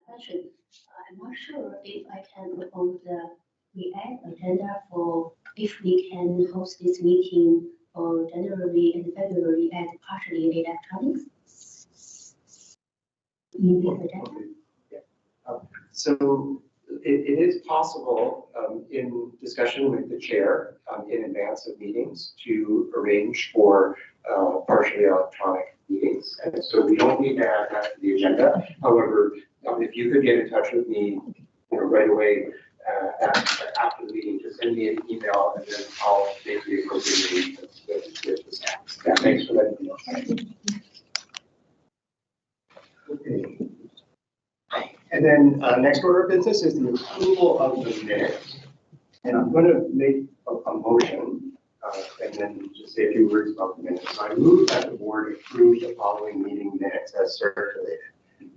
question. I'm not sure if I can propose the React agenda for if we can host this meeting for January and February as partially electronics in the agenda. Okay. Yeah. So it is possible in discussion with the chair in advance of meetings to arrange for partially electronic meetings. And so we don't need to add that to the agenda. However, if you could get in touch with me right away after the meeting, just send me an email and then I'll make the appropriate arrangements with the staff. Yeah, thanks for letting me know. Okay. And then next order of business is the approval of the minutes. And I'm going to make a motion and then just say a few words about the minutes. So I move that the board approve the following meeting minutes as circulated.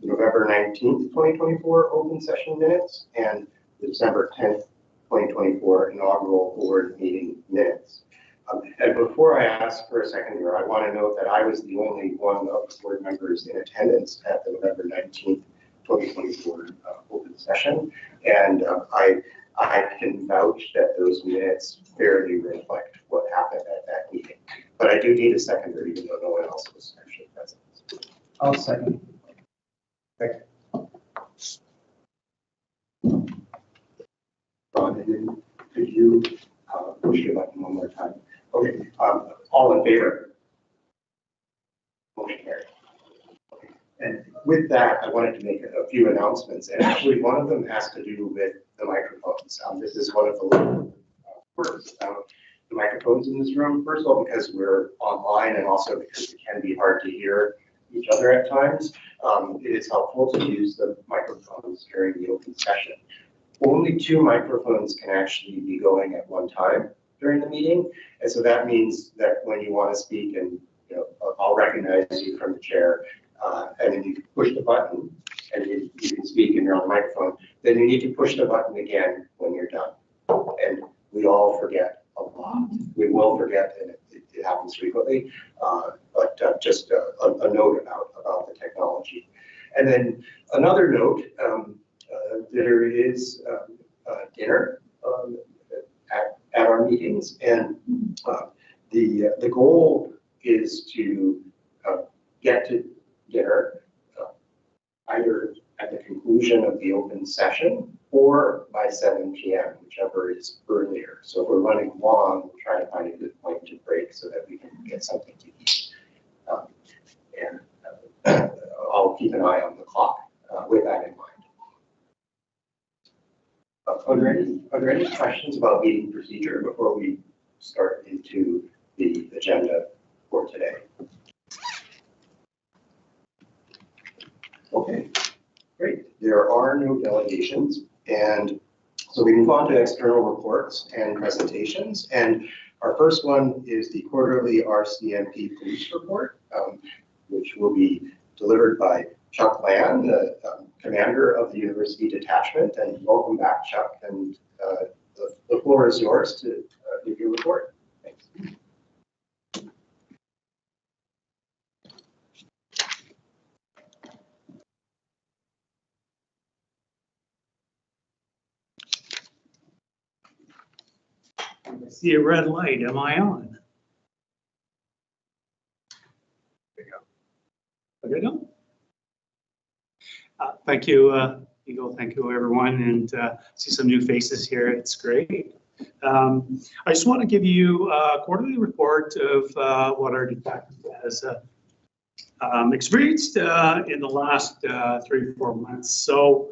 November 19th, 2024 open session minutes and December 10th, 2024 inaugural board meeting minutes. And before I ask for a second here, I want to note that I was the only one of the board members in attendance at the November 19th, 2024 open session. And I can vouch that those minutes fairly reflect what happened at that meeting. But I do need a seconder, even though no one else was actually present. I'll second. Okay. Ron, and then could you push your button one more time? Okay. All in favor? Motion carried. Okay. And with that, I wanted to make a few announcements, and actually one of them has to do with the microphones. This is one of the little quirks about the microphones in this room. First of all, because we're online, and also because it can be hard to hear each other at times, it is helpful to use the microphones during the open session. Only 2 microphones can actually be going at one time during the meeting, and so that means that when you want to speak, and I'll recognize you from the chair, and then you push the button, and you can speak and you're on the microphone. Then you need to push the button again when you're done, and we all forget a lot. We will forget, and it happens frequently. But just a note about the technology. And then another note, there is dinner at our meetings, and the goal is to get to dinner either at the conclusion of the open session or by 7 p.m., whichever is earlier. So if we're running long, we'll try to find a good point to break so that we can get something to eat. And I'll keep an eye on the clock with that in mind. Are there any questions about meeting procedure before we start into the agenda for today? Okay, great. There are no delegations, and so we move on to external reports and presentations. And our first one is the quarterly RCMP police report, which will be delivered by Chuck Land, the commander of the University Detachment. And welcome back, Chuck. And the floor is yours to give your report. Thanks. I see a red light. Am I on? There you go. Okay, no? Thank you, Eagle. Thank you, everyone. And see some new faces here. It's great. I just want to give you a quarterly report of what our detachment has experienced in the last 3 or 4 months. So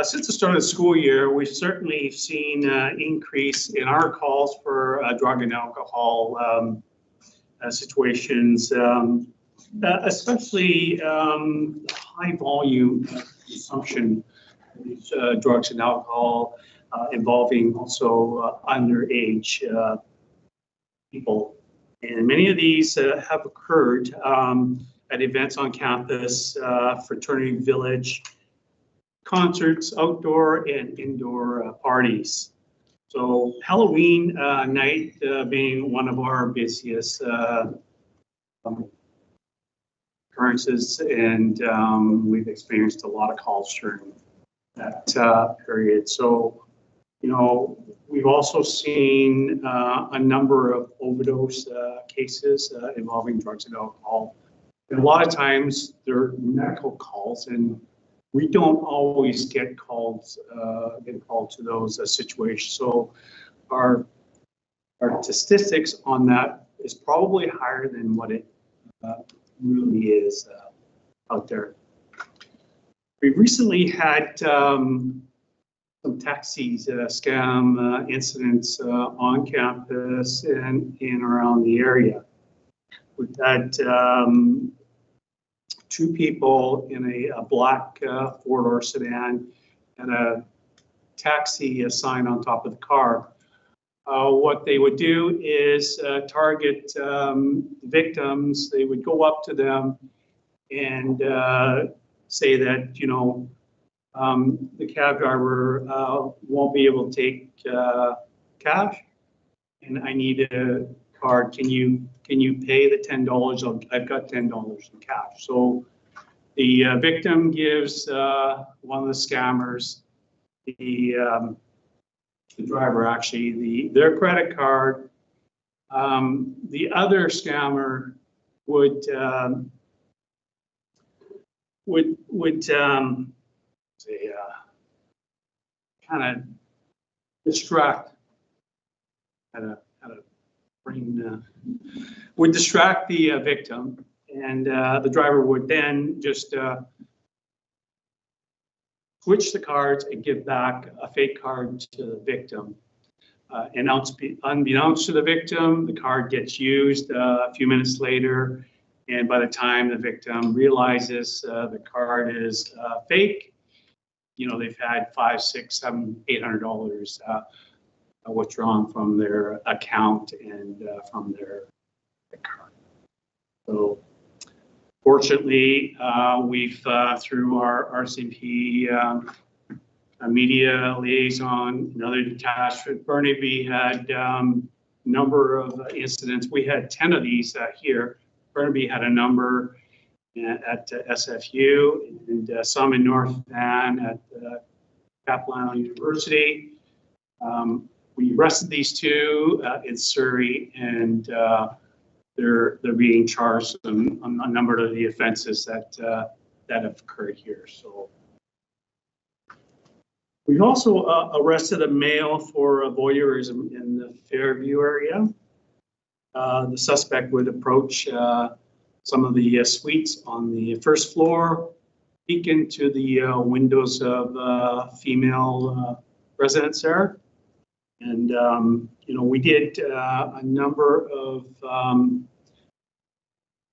since the start of the school year, we've certainly seen an increase in our calls for drug and alcohol situations, especially high volume consumption of these drugs and alcohol involving also underage people. And many of these have occurred at events on campus, fraternity village, concerts, outdoor and indoor parties. So Halloween night being one of our busiest occurrences, and we've experienced a lot of calls during that period. So, you know, we've also seen a number of overdose cases involving drugs and alcohol. And a lot of times they're medical calls, and we don't always get called to those situations. So our statistics on that is probably higher than what it really is out there. We recently had some taxis scam incidents on campus and around the area. We've had two people in a black four-door sedan and a taxi sign on top of the car. What they would do is target victims. They would go up to them and say that, you know, the cab driver won't be able to take cash, and I need a card. Can you pay the $10? I've got $10 in cash. So the victim gives one of the scammers the driver actually their credit card. The other scammer would say kind of distract. Would distract the victim, and the driver would then just switch the cards and give back a fake card to the victim. And unbeknownst to the victim, the card gets used a few minutes later, and by the time the victim realizes the card is fake, you know, they've had $500, $600, $700, $800 withdrawn from their account and from their card. So fortunately, we've through our RCMP media liaison, another detachment, Burnaby had a number of incidents. We had 10 of these here. Burnaby had a number at SFU and some in North Van at Capilano University. We arrested these two in Surrey, and they're being charged on a number of the offenses that have occurred here. So we've also arrested a male for voyeurism in the Fairview area. The suspect would approach some of the suites on the first floor, peek into the windows of female residents there. And, you know, we did a number of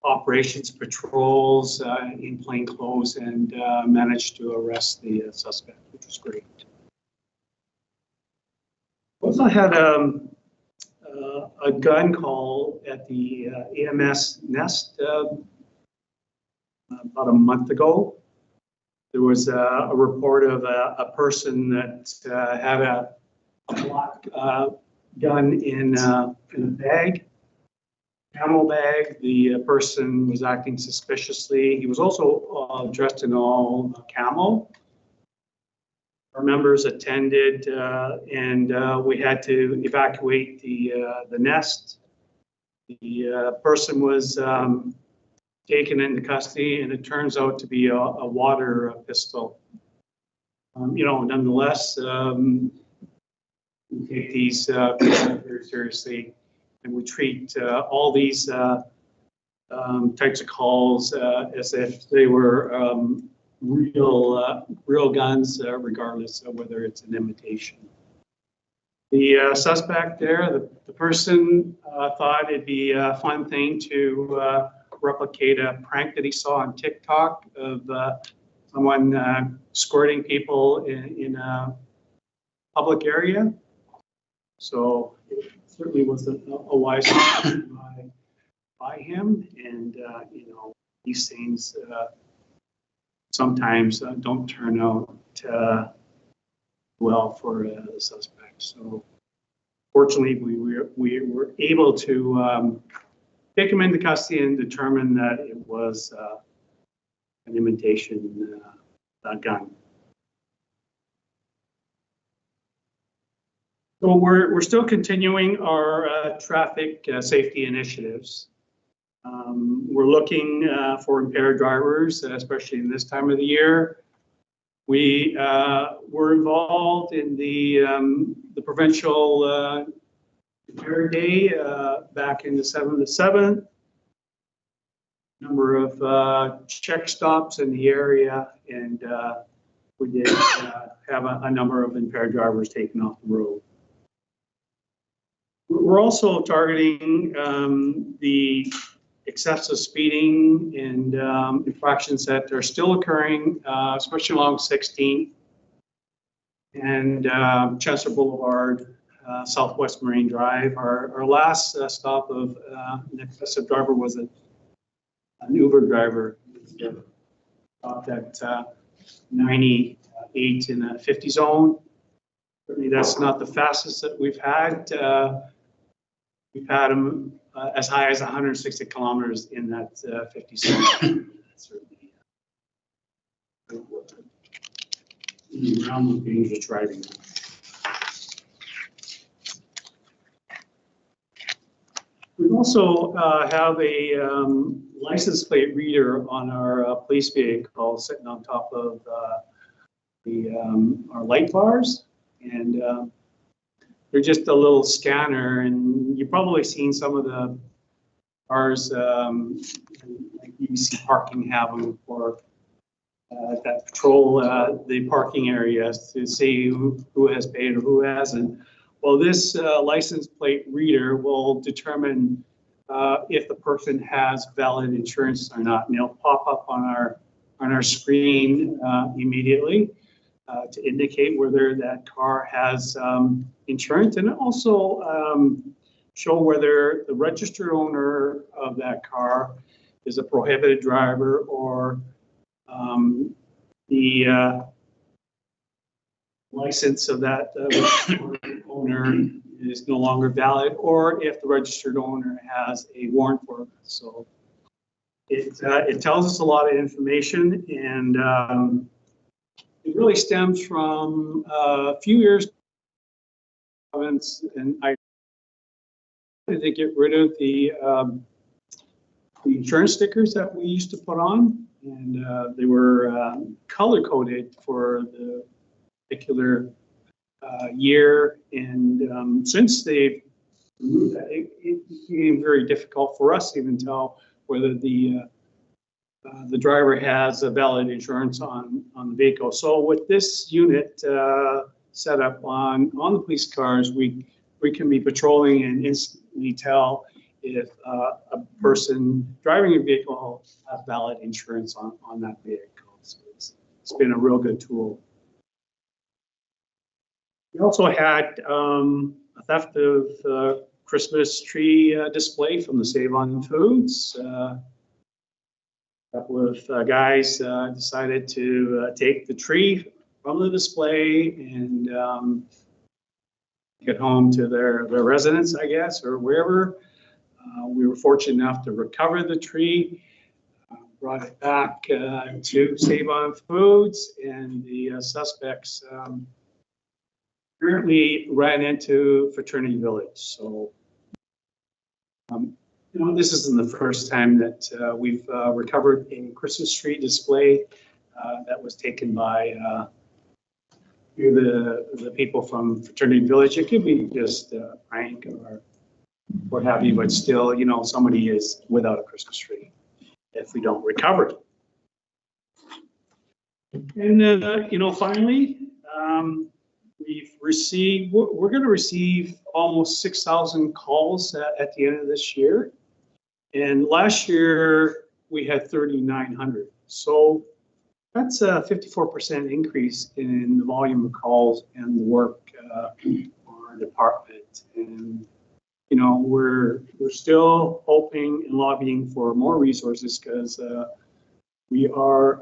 operations, patrols in plain clothes, and managed to arrest the suspect, which was great. Also had a gun call at the AMS Nest about a month ago. There was a report of a person that had a black gun in a bag, camel bag. The person was acting suspiciously. He was also dressed in all camel. Our members attended, and we had to evacuate the nest. The person was taken into custody, and it turns out to be a water pistol. You know, nonetheless, we take these very seriously, and we treat all these types of calls as if they were real guns, regardless of whether it's an imitation. The suspect there, the person thought it'd be a fun thing to replicate a prank that he saw on TikTok of someone squirting people in a public area. So it certainly was a wise thing by him, and you know, these things sometimes don't turn out well for the suspect. So fortunately, we were able to take him into custody and determine that it was an imitation gun. So we're still continuing our traffic safety initiatives. We're looking for impaired drivers, especially in this time of the year. We were involved in the provincial Impaired Day back in the 7th. Number of check stops in the area, and we did have a number of impaired drivers taken off the road. We're also targeting the excessive speeding and infractions that are still occurring, especially along 16th and Chester Boulevard, Southwest Marine Drive. Our last stop of an excessive driver was an Uber driver stopped at 98 in a 50 zone. Certainly that's not the fastest that we've had. We've had them as high as 160 kilometers in that 50 zone. Certainly in the realm of dangerous driving. We also have a license plate reader on our police vehicle sitting on top of our light bars, and they're just a little scanner. And you've probably seen some of the cars, like UBC Parking, have them for that patrol the parking areas to see who has paid or who hasn't. Well, this license plate reader will determine if the person has valid insurance or not, and it'll pop up on our screen immediately to indicate whether that car has insurance, and also show whether the registered owner of that car is a prohibited driver, or the license of that owner is no longer valid, or if the registered owner has a warrant for it. So it tells us a lot of information, and it really stems from a few years and I to get rid of the insurance stickers that we used to put on, and they were color coded for the particular year, and since they've removed that, it became very difficult for us to even tell whether the driver has a valid insurance on the vehicle. So with this unit set up on the police cars, we can be patrolling and instantly tell if a person driving a vehicle has valid insurance on that vehicle. So it's been a real good tool. We also had a theft of Christmas tree display from the Save On Foods. A couple of guys decided to take the tree from the display and get home to their residence, I guess, or wherever. We were fortunate enough to recover the tree, brought it back to Save On Foods, and the suspects apparently ran into Fraternity Village. So, this isn't the first time that we've recovered a Christmas tree display that was taken by the people from Fraternity Village. It could be just a prank or what have you, but still, somebody is without a Christmas tree if we don't recover it. And, finally, we're going to receive almost 6,000 calls at the end of this year. And last year we had 3,900. So that's a 54% increase in the volume of calls and the work for our department. And, we're still hoping and lobbying for more resources, because we are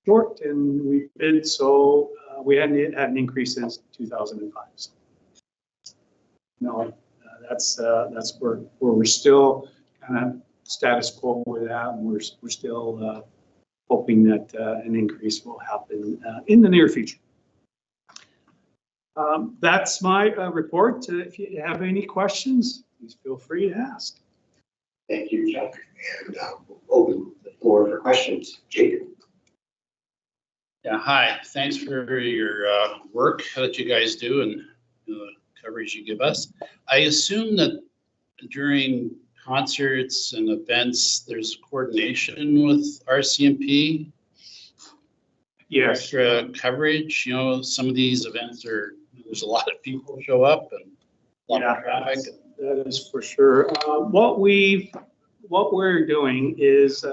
short, and we've been so we hadn't had an increase since 2005. So, that's where we're still kind of status quo with that, and we're still hoping that an increase will happen in the near future. That's my report. If you have any questions, please feel free to ask. Thank you, Chuck. And we'll open the floor for questions. Jacob. Yeah, hi. Thanks for your work that you guys do and the coverage you give us. I assume that during concerts and events, there's coordination with RCMP. Yes. Extra coverage. You know, some of these events there's a lot of people show up and a lot of traffic. That is for sure. What we're doing is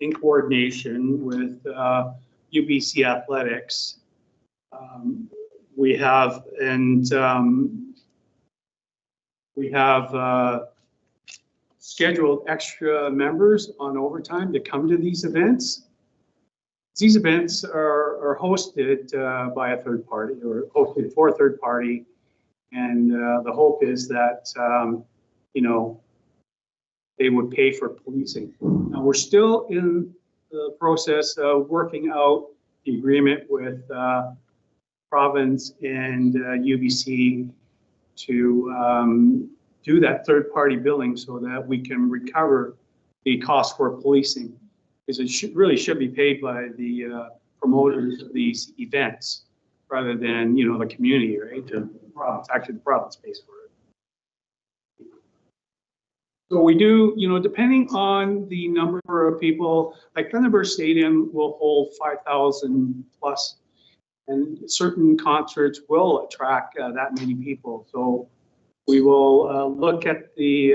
in coordination with UBC Athletics. We have scheduled extra members on overtime to come to these events. These events are hosted by a third party or hosted for a third party. And the hope is that, they would pay for policing. Now, we're still in the process of working out the agreement with province and UBC to do that third-party billing so that we can recover the cost for policing. Because it really should be paid by the promoters of these events rather than, the community, right? The province, actually the province pays for it. So we do, depending on the number of people, like Thunderbird Stadium will hold 5,000 plus, and certain concerts will attract that many people. So we will look at the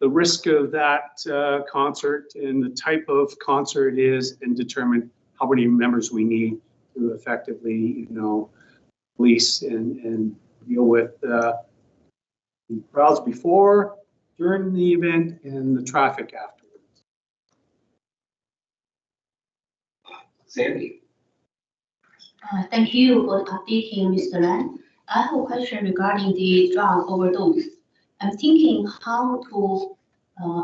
risk of that concert and the type of concert it is and determine how many members we need to effectively, police and deal with the crowds before, during the event, and the traffic afterwards. Sandy. Thank you for updating, Mr. Lan. I have a question regarding the drug overdose. I'm thinking how to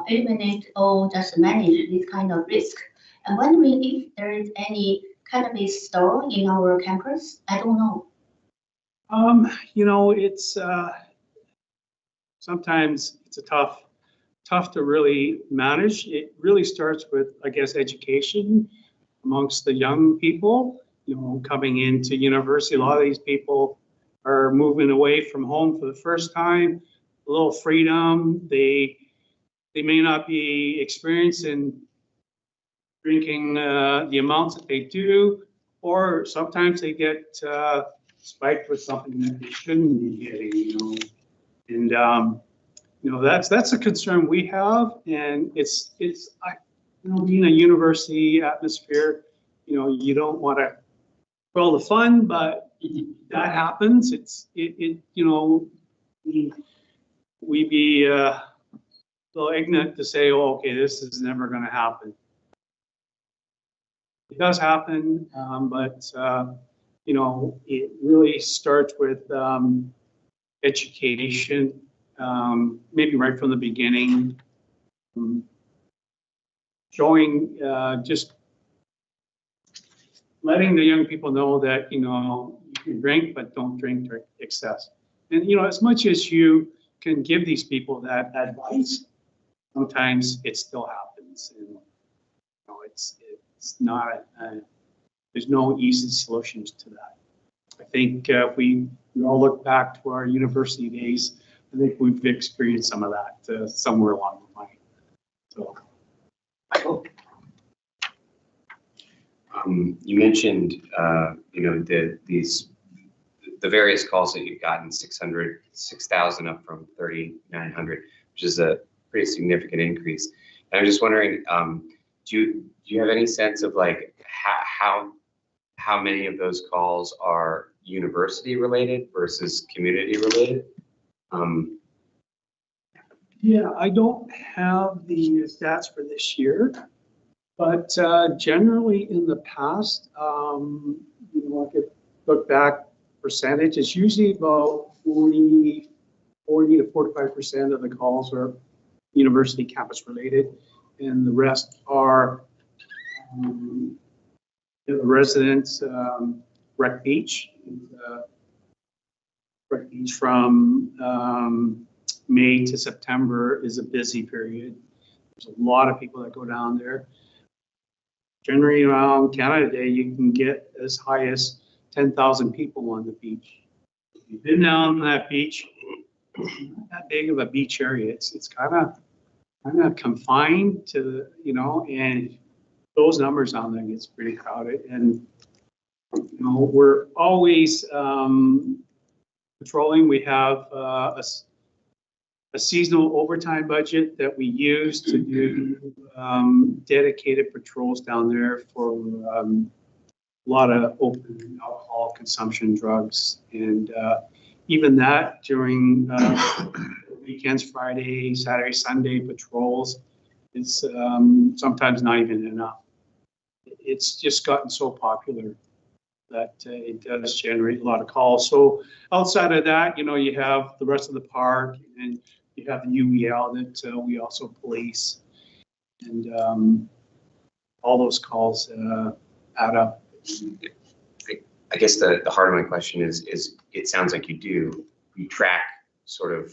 eliminate or just manage this kind of risk. I'm wondering if there is any cannabis store in our campus. I don't know. It's sometimes it's tough to really manage. It really starts with, I guess, education amongst the young people, coming into university. A lot of these people are moving away from home for the first time, a little freedom. They may not be experiencing drinking the amounts that they do, or sometimes they get spiked with something that they shouldn't be getting, and that's a concern we have, and it's being a university atmosphere, you don't want to spoil the fun, but that happens. We'd be a little ignorant to say, oh, okay, this is never going to happen. It does happen, but it really starts with education, maybe right from the beginning, showing, just letting the young people know that, you can drink, but don't drink to excess. And, as much as you can give these people that advice, sometimes it still happens. And, it's not, there's no easy solutions to that. I think if we all look back to our university days, I think we've experienced some of that somewhere along the line. So, Michael. You mentioned, the various calls that you've gotten, 6,000 up from 3,900, which is a pretty significant increase. And I'm just wondering, do you have any sense of like how many of those calls are university related versus community related? Yeah, I don't have the stats for this year, but generally in the past, I could look back percentage, it's usually about 40 to 45% of the calls are university campus related, and the rest are residents, Rec Beach, from May to September is a busy period. There's a lot of people that go down there. Generally around Canada Day, you can get as high as 10,000 people on the beach. If you've been down that beach, not that big of a beach area. It's kind of confined to, and those numbers on there gets pretty crowded. And, we're always patrolling. We have a seasonal overtime budget that we use to do dedicated patrols down there for a lot of open alcohol consumption drugs. And even that during weekends, Friday, Saturday, Sunday patrols is sometimes not even enough. It's just gotten so popular that it does generate a lot of calls. So outside of that, you have the rest of the park, and you have the UEL that we also police, and all those calls add up. I guess the heart of my question is it sounds like you track sort of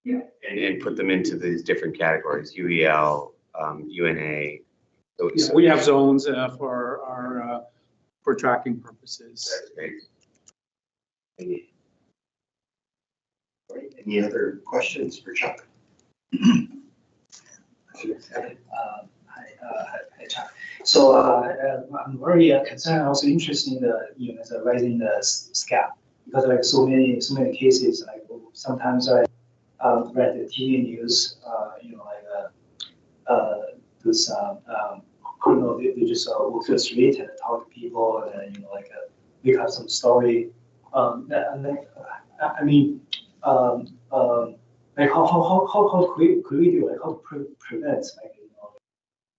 and put them into these different categories, UEL, UNA. So we have zones for our for tracking purposes. That's great. Thank you. All right, any other questions for Chuck? Hi, Chuck. So I'm very concerned, also interested in the rising the scam, because like so many cases, like sometimes I read the TV news, this criminal they just walk through the street and talk to people, and make up some story. Like how could we do, like how to prevent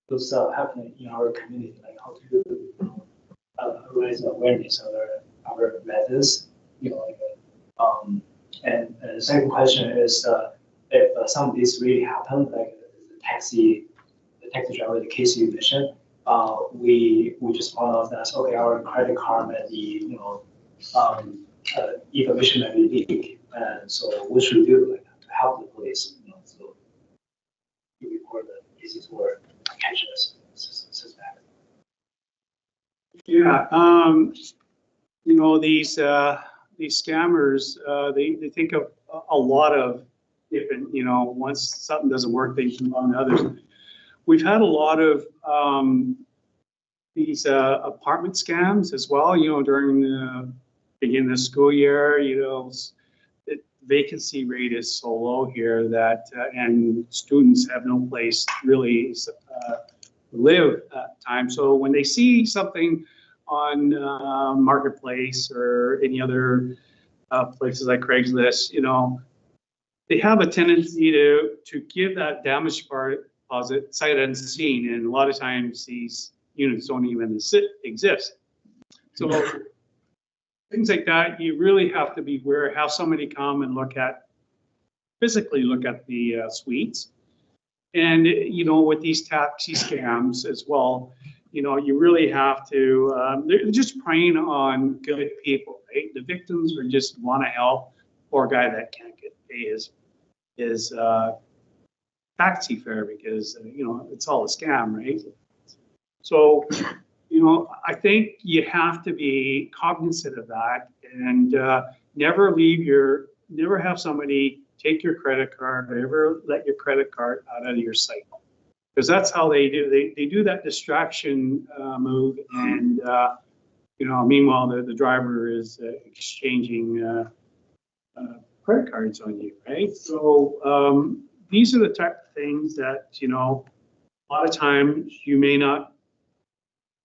those happening in our community, like how to raise awareness of our methods, and the second question is if some of this really happened, like the taxi driver, the case you mentioned, we just found out that okay, our credit card might be information might be leaked, and so what should we do to help the police, so to report the cases or catch us suspect. Yeah, these scammers, they think of a lot of different, once something doesn't work, they move on to others. We've had a lot of these apartment scams as well, during the beginning of the school year, the vacancy rate is so low here that, and students have no place really live at time. So when they see something on Marketplace or any other places like Craigslist, they have a tendency to give that damage deposit sight unseen, and a lot of times these units don't even exist. So things like that, you really have to be aware. Have somebody come and physically look at the suites. And, with these taxi scams as well, you really have to, they're just preying on good people, right? The victims are just want to help poor guy that can't pay his taxi fare because, it's all a scam, right? So, I think you have to be cognizant of that, and never have somebody take your credit card, never let your credit card out of your sight, because that's how they do. They do that distraction move, and meanwhile the driver is exchanging credit cards on you, right? So these are the type of things that a lot of times you may not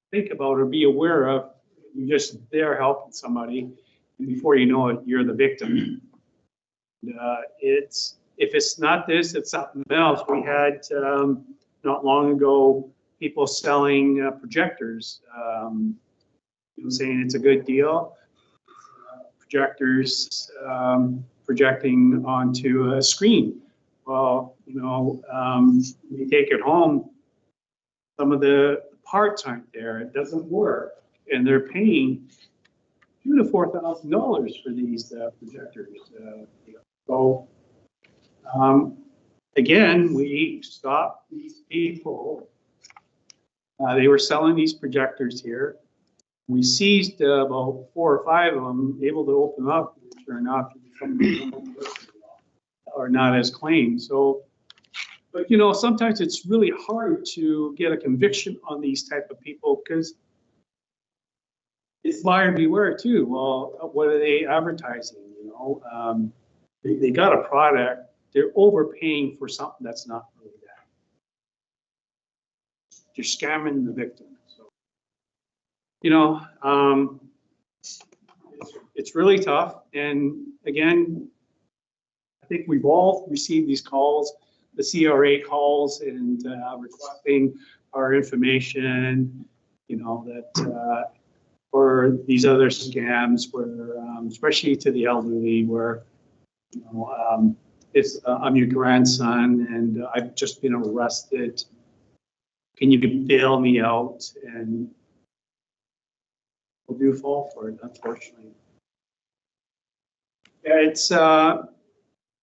think about or be aware of. You're just there helping somebody, and before you know it, you're the victim. If it's not this, it's something else. We had not long ago people selling projectors, saying it's a good deal. Projectors projecting onto a screen. Well, you take it home, some of the parts aren't there. It doesn't work, and they're paying $4,000 for these projectors. So again, we stopped these people. They were selling these projectors here. We seized about 4 or 5 of them, able to open up, sure enough, are not as claimed. So, but you know, sometimes it's really hard to get a conviction on these type of people because it's buyer beware too. Well, what are they advertising? You know, they got a product, they're overpaying for something that's not really that. They're scamming the victim. So, you know, it's really tough. And again, I think we've all received these calls, the CRA calls, and requesting our information, you know, that or these other scams where, especially to the elderly, where, you know, I'm your grandson and I've just been arrested. Can you bail me out? And we'll do fall for it, unfortunately. Yeah, it's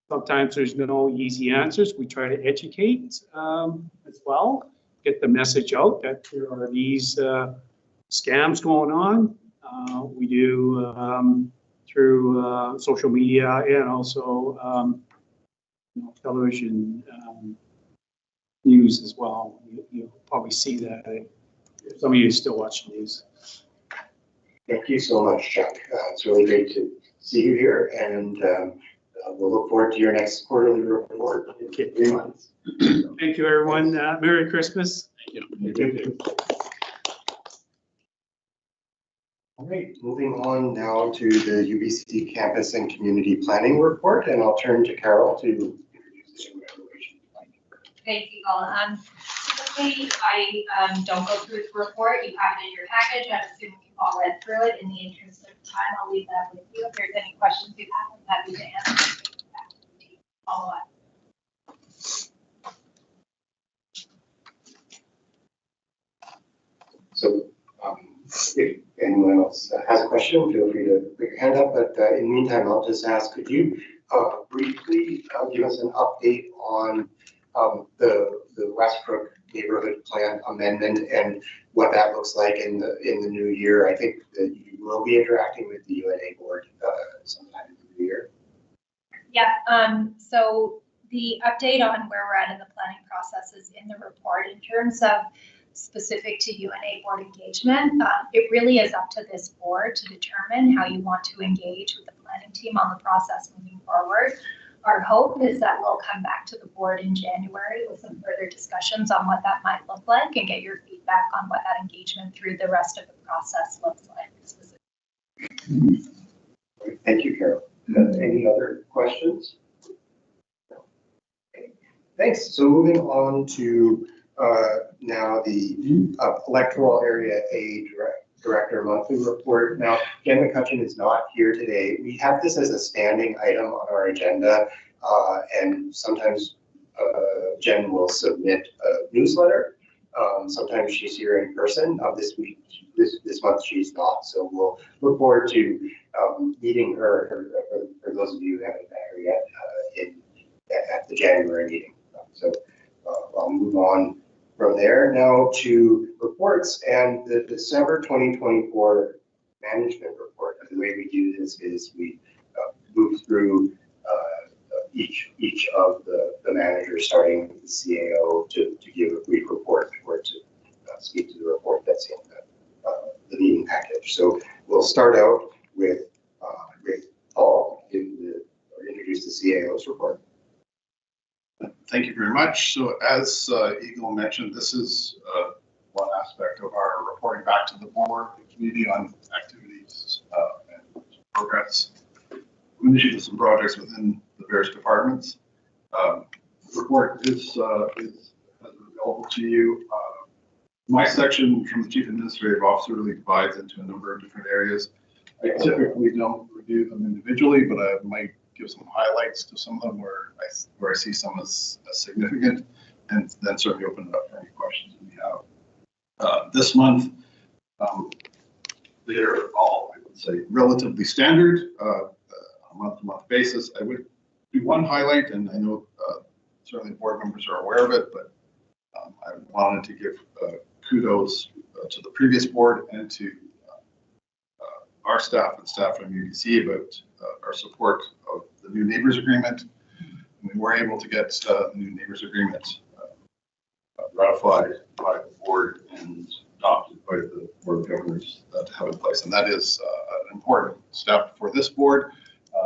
sometimes there's no easy answers. We try to educate as well, get the message out that there are these scams going on. We do through social media and also you know, television news as well. You'll probably see that. Some of you still watch the news. Thank you so much, Chuck. It's really great to see you here, and we'll look forward to your next quarterly report in 3 months. Thank you, everyone. Merry Christmas. Thank you. Thank you. All right, moving on now to the UBC Campus and Community Planning Report, and I'll turn to Carol to introduce the evaluation. Thank you, Colin. Typically, I don't go through the report. You have it in your package. I'm assuming you've all read through it. In the interest of time, I'll leave that with you. If there's any questions you have, I'm happy to answer. Follow up. So if anyone else has a question, feel free to put your hand up. But in the meantime, I'll just ask, could you briefly give us an update on the Westbrook neighborhood plan amendment and what that looks like in the new year? I think that you will be interacting with the UNA board sometime in the new year. Yeah, so the update on where we're at in the planning process is in the report. In terms of specific to UNA board engagement, it really is up to this board to determine how you want to engage with the planning team on the process moving forward. Our hope is that we'll come back to the board in January with some further discussions on what that might look like and get your feedback on what that engagement through the rest of the process looks like. Thank you, Carol. Any other questions? No. Okay. Thanks. So moving on to now the electoral area A director monthly report. Now, Jen McCutcheon is not here today. We have this as a standing item on our agenda, and sometimes Jen will submit a newsletter. Sometimes she's here in person. This month she's not, so we'll look forward to meeting her, for those of you who haven't met her yet, at the January meeting. So I'll move on from there now to reports and the December 2024 management report. And the way we do this is we move through each of the managers, starting with the CAO, to give a brief report or to speak to the report that's in the meeting package. So we'll start out with Paul, introduce the CAO's report. Thank you very much. So as Eagle mentioned, this is one aspect of our reporting back to the board, the community on activities and progress. We initiated some projects within the various departments. The report is available to you. My section from the Chief Administrative Officer really divides into a number of different areas. I typically don't review them individually, but I might give some highlights to some of them where I see some as significant, and then certainly open it up for any questions we have. This month, they're all say, relatively standard on a month-to-month basis. I would do one highlight, and I know certainly board members are aware of it, but I wanted to give kudos to the previous board and to our staff and staff from UBC about our support of the new neighbors agreement. And we were able to get the new neighbors agreement ratified by the board and adopted by the board of governors to have in place. And that is an important step for this board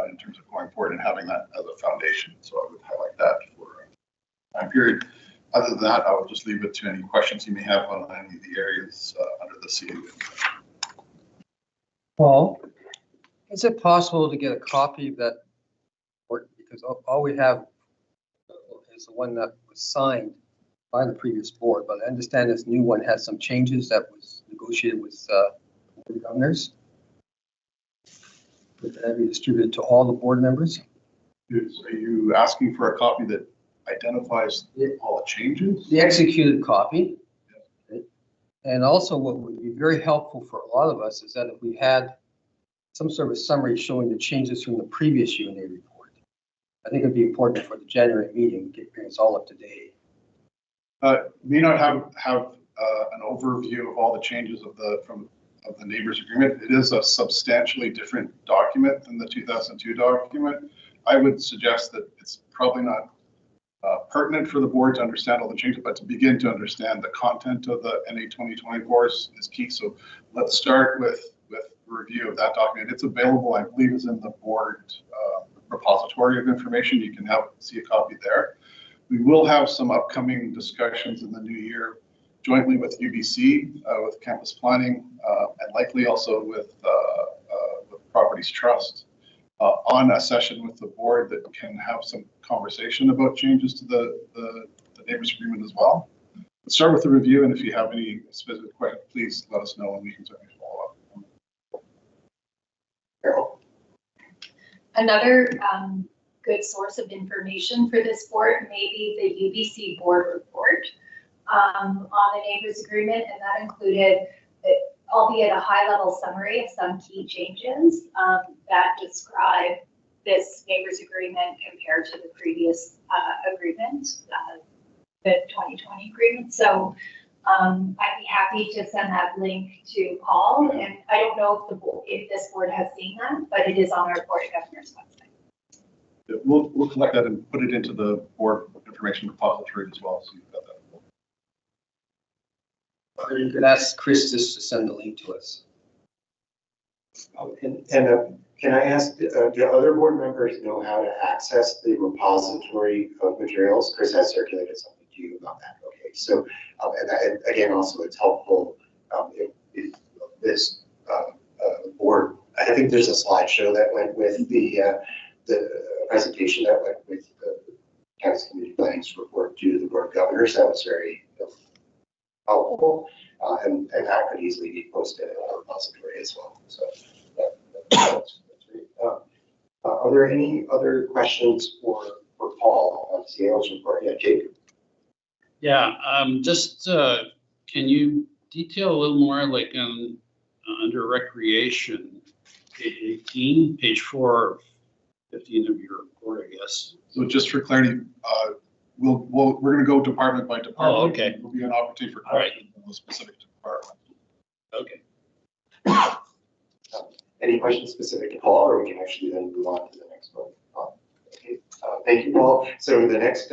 in terms of going forward and having that as a foundation. So I would highlight that for a time period. Other than that, I will just leave it to any questions you may have on any of the areas under the CU. Paul, is it possible to get a copy of that report? Because all we have is the one that was signed by the previous board, but I understand this new one has some changes that was negotiated with the board of governors. Would that be distributed to all the board members? Are you asking for a copy that identifies all the changes? The executed copy. And also what would be very helpful for a lot of us is that if we had some sort of summary showing the changes from the previous UNA report. I think it'd be important for the January meeting to get us all up to date. May not have an overview of all the changes of the neighbors agreement. It is a substantially different document than the 2002 document. I would suggest that it's probably not pertinent for the board to understand all the changes, but to begin to understand the content of the NA 2024 is key. So let's start with a review of that document. It's available, I believe, is in the board repository of information. You can see a copy there. We will have some upcoming discussions in the new year jointly with UBC, with campus planning, and likely also with Properties Trust on a session with the board that can have some conversation about changes to the neighbors agreement as well. Let's start with the review, and if you have any specific questions, please let us know and we can certainly follow up. Carol? Another good source of information for this board may be the UBC board report on the neighbors agreement, and that included, albeit a high-level summary of some key changes that describe this neighbors agreement compared to the previous agreement, the 2020 agreement. So I'd be happy to send that link to Paul, and I don't know if this board has seen that, but it is on our Board of Governors website. Yeah, we'll collect that and put it into the board information repository as well, so you've got that. Or you could ask Chris just to send the link to us. Can I ask, do other board members know how to access the repository of materials? Chris has circulated something to you about that. Okay, so and again, also it's helpful if this board. I think there's a slideshow that went with the presentation that went with the Campus Community Planning's report to the Board of Governors. That was very helpful, and that could easily be posted in our repository as well. So that's great. Are there any other questions for Paul on CAO's report? Yeah, Jake. Yeah, just can you detail a little more, like under recreation, page 18, page 4, 15 of your report, I guess. So just for clarity, we're going to go department by department. Oh, okay. There'll be an opportunity for questions on the specific department. Okay. Any questions specific to Paul, or we can actually then move on to the next one? Okay. Thank you, Paul. So the next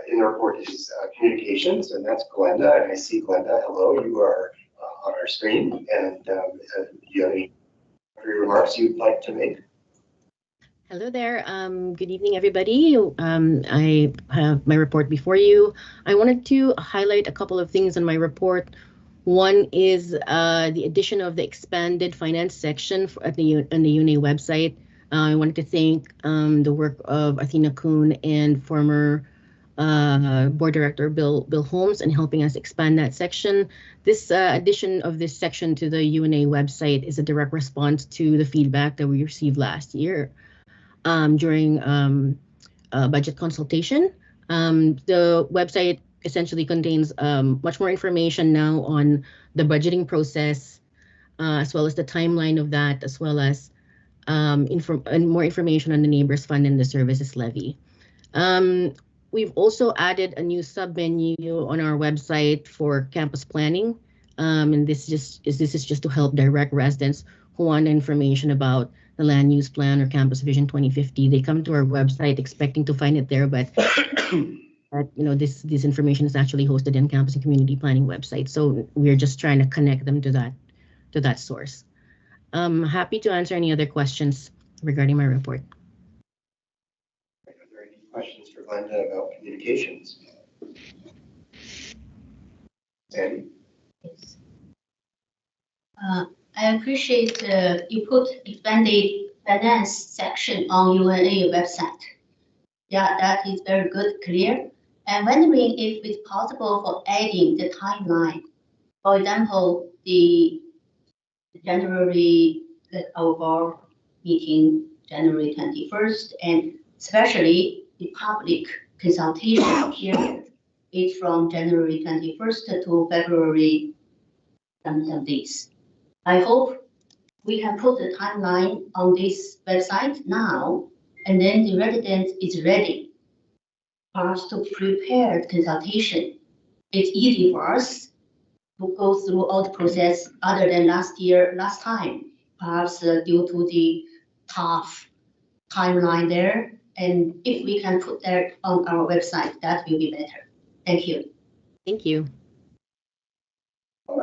in the report is communications, and that's Glenda. And I see Glenda. Hello, you are on our screen. And do you have any remarks you'd like to make? Hello there. Good evening, everybody. I have my report before you. I wanted to highlight a couple of things in my report. One is the addition of the expanded finance section on the UNA website. I wanted to thank the work of Athena Kuhn and former Board Director Bill Holmes in helping us expand that section. This addition of this section to the UNA website is a direct response to the feedback that we received last year during budget consultation. The website essentially contains much more information now on the budgeting process, as well as the timeline of that, as well as and more information on the Neighbors Fund and the services levy. We've also added a new sub-menu on our website for campus planning. And this is just to help direct residents who want information about the land use plan or campus vision 2050. They come to our website expecting to find it there, but this information is actually hosted in campus and community planning website. So we're just trying to connect them to that source. I'm happy to answer any other questions regarding my report. Are there any questions for Glenda about communications? Sandy? Yes. I appreciate you put expanded finance section on UNA website. Yeah, that is very good, clear. I'm wondering if it's possible for adding the timeline. For example, the January, our board meeting, January 21st, and especially the public consultation period is from January 21st to February some days. I hope we can put the timeline on this website now, and then the resident is ready for us to prepare the consultation. It's easy for us to go through all the process other than last time, perhaps due to the tough timeline there. And if we can put that on our website, that will be better. Thank you. Thank you.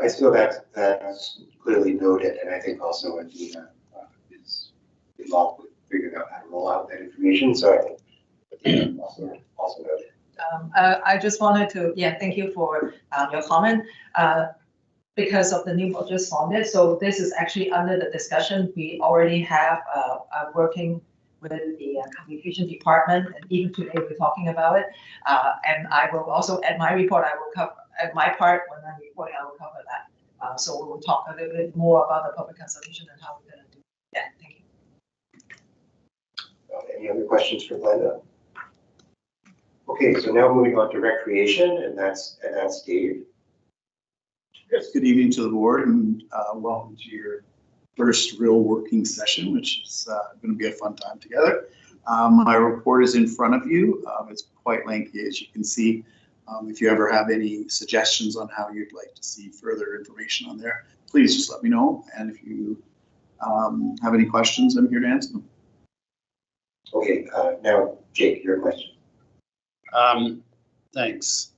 I feel that's clearly noted, and I think also Adina is involved with figuring out how to roll out that information. So I think Adina also noted. I just wanted to, thank you for your comment. Because of the new board just formed, so this is actually under the discussion. We already have working with the communication department, and even today we're talking about it. And I will also, at my report, I will cover, at my part, when I'm reporting, I will cover that. So we will talk a little bit more about the public consultation and how we're going to do it. Yeah, thank you. Any other questions for Glenda? Okay, so now moving on to recreation, and that's Dave. Yes, good evening to the board, and welcome to your first real working session, which is going to be a fun time together. My report is in front of you. It's quite lengthy, as you can see. If you ever have any suggestions on how you'd like to see further information on there, please just let me know. And if you have any questions, I'm here to answer them. Okay, now Jake, your question. Thanks.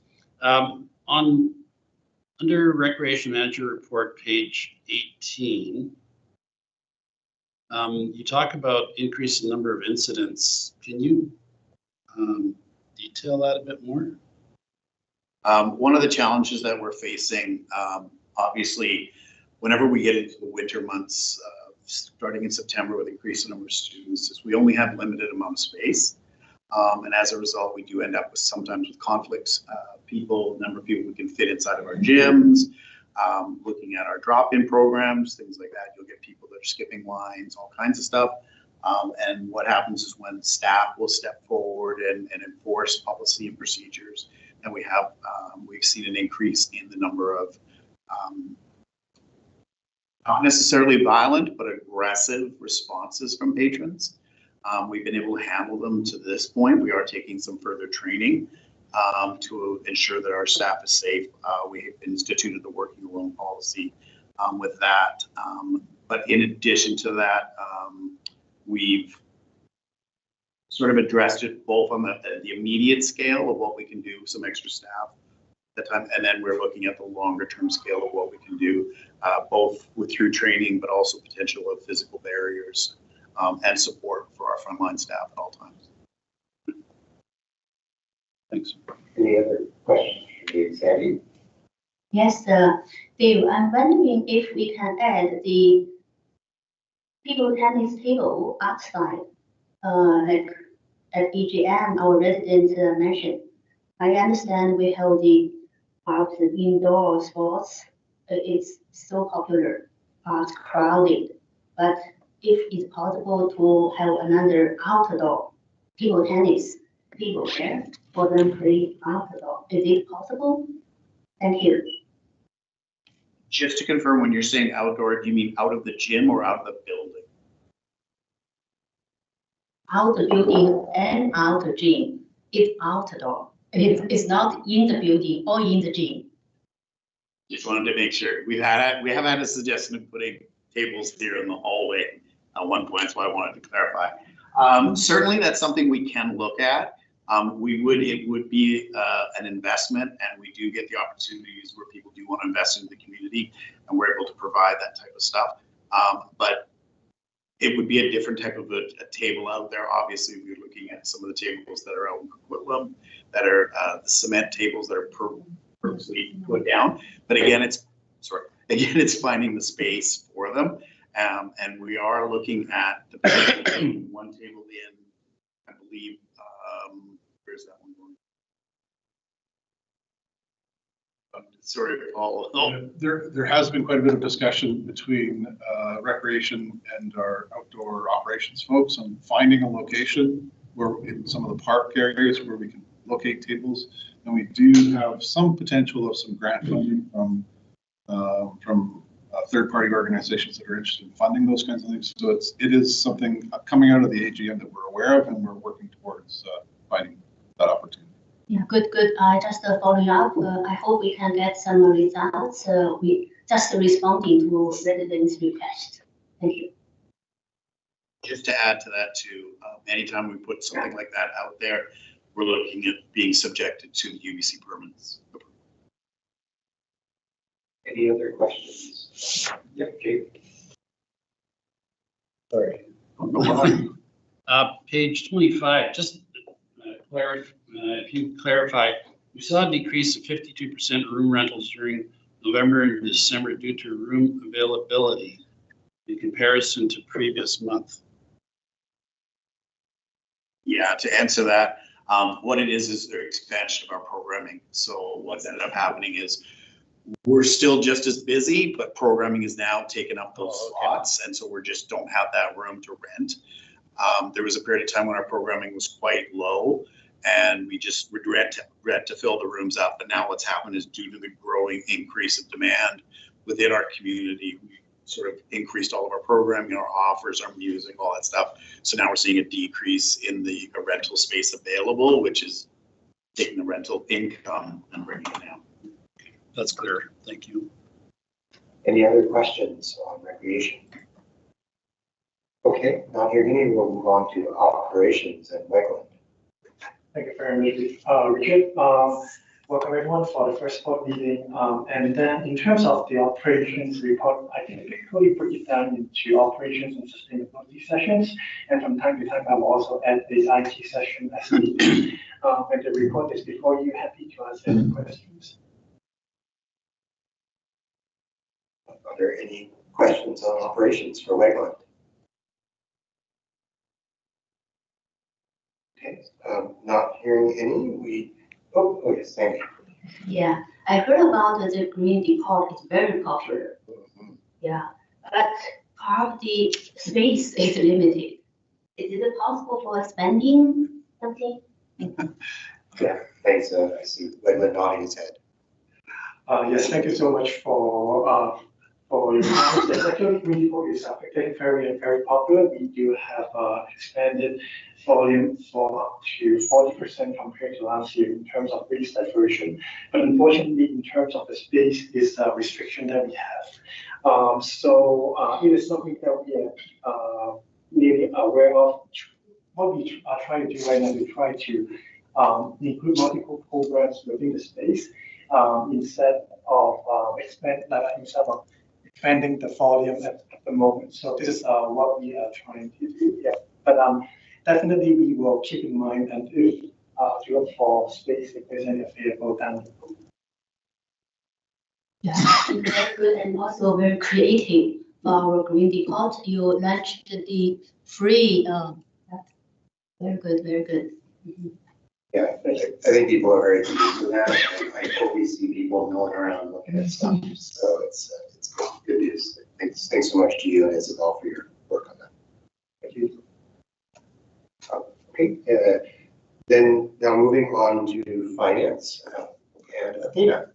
Under Recreation Manager Report, page 18, you talk about increase in number of incidents. Can you detail that a bit more? One of the challenges that we're facing, obviously, whenever we get into the winter months, starting in September with increased number of students, is we only have limited amount of space. And as a result, we do end up with sometimes with conflicts, number of people we can fit inside of our gyms, looking at our drop-in programs, things like that. You'll get people that are skipping lines, all kinds of stuff. And what happens is when staff will step forward and enforce policy and procedures, and we've seen an increase in the number of not necessarily violent, but aggressive responses from patrons. We've been able to handle them to this point. We are taking some further training to ensure that our staff is safe. We have instituted the working alone policy with that. But in addition to that, we've sort of addressed it both on the immediate scale of what we can do, some extra staff at the time, and then we're looking at the longer term scale of what we can do, both through training, but also potential of physical barriers and support for our frontline staff at all times. Thanks. Any other questions for Dave, Sandy? Yes, Dave, I'm wondering if we can add the table tennis table outside, like at EGM, our resident mentioned. I understand we have the indoor sports. It's so popular, crowded, but if it's possible to have another outdoor table tennis table there for them to play outdoor, is it possible? Thank you. Just to confirm, when you're saying outdoor, do you mean out of the gym or out of the building? Out the building and out the gym. It's outdoor. It's not in the building or in the gym. Just wanted to make sure. We have had a suggestion of putting tables here in the hallway at one point, so I wanted to clarify. Certainly, that's something we can look at. It would be an investment, and we do get the opportunities where people do want to invest in the community, and we're able to provide that type of stuff. But it would be a different type of a table out there. Obviously, we're looking at some of the tables that are out in Coquitlam, that are the cement tables that are purposely put down. But again, it's finding the space for them. And we are looking at the one table in, I believe, where's that one going? Sorry, Paul. There has been quite a bit of discussion between recreation and our outdoor operations folks on finding a location where in some of the park areas where we can locate tables. And we do have some potential of some grant funding from third-party organizations that are interested in funding those kinds of things. So it is something coming out of the AGM that we're aware of, and we're working towards finding that opportunity. Yeah, good. Just following up, I hope we can get some results. We just responding to residents' request. Thank you. Just to add to that too, anytime we put something like that out there, we're looking at being subjected to the UBC permits. Any other questions? Yep, Jake. Sorry. Page 25, just if you clarify, we saw a decrease of 52% room rentals during November and December due to room availability in comparison to previous month. Yeah, to answer that, what it is the expansion of our programming. So what's ended up happening is we're still just as busy, but programming is now taking up those slots. And so we just don't have that room to rent. There was a period of time when our programming was quite low and we just had to fill the rooms up. But now what's happened is due to the growing increase of demand within our community, we sort of increased all of our programming, our offers, our music, all that stuff. So now we're seeing a decrease in the rental space available, which is taking the rental income and bringing it down. That's clear. Thank you. Any other questions on recreation? Okay, not hearing any, we'll move on to operations and Wegland. Thank you very much, Richard. Welcome everyone for the first board meeting. And then in terms of the operations report, I can typically break it down into operations and sustainability sessions. And from time to time, I will also add the IT session as needed. When the report is before you, happy to answer any questions. Are there any questions on operations for Wegland? Okay, not hearing any, oh yes, thank you. Yeah, I heard about the green depot. It's very popular. Yeah, but part of the space is limited. Is it possible for expanding something? Yeah, thanks. I see Wegland nodding his head. Yes, thank you so much for your comments. Yes, actually, green depot is getting very popular. We do have expanded volume for up to 40% compared to last year in terms of waste diversion. But unfortunately, in terms of the space, is a restriction that we have. So it is something that we are really aware of. What we are trying to do right now, we try to include multiple programs within the space instead of expanding the volume at the moment. So this is what we are trying to do. Yeah, but definitely we will keep in mind and to look for space if there's any available down the road. Yeah, very good and also very creative. For our green depot, you launched the free. Very good, very good. Mm-hmm. Yeah, I think people are very pleased with that. And I hope we see people milling around looking at stuff. So it's good news. Thanks so much to you and Isabel for your work on that. Thank you. Okay, then now moving on to finance and Athena.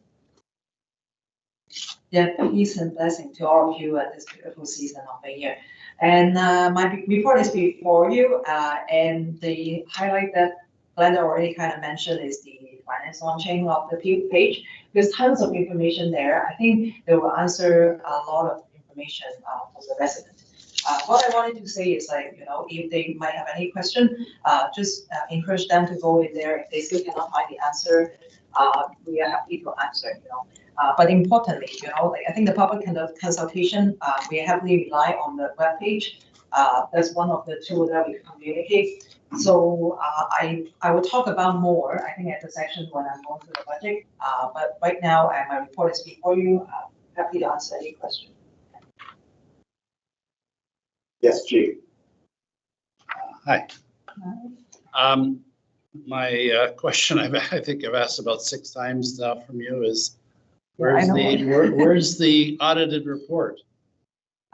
peace and blessing to all of you at this beautiful season of the year. And my report is before you, and the highlight that Glenda already kind of mentioned is the finance launching of the page. There's tons of information there. I think they will answer a lot of information from the residents. What I wanted to say is if they might have any question, just encourage them to go in there. If they still cannot find the answer, we are happy to answer, but importantly, I think the public consultation, we heavily rely on the webpage. That's one of the tools that we communicate. So I will talk about more, I think, at the section when I'm going through the budget. But right now, my report is before you. Happy to answer any question. Yes, Chief. Hi. My question I think I've asked about 6 times now from you is, where's the audited report?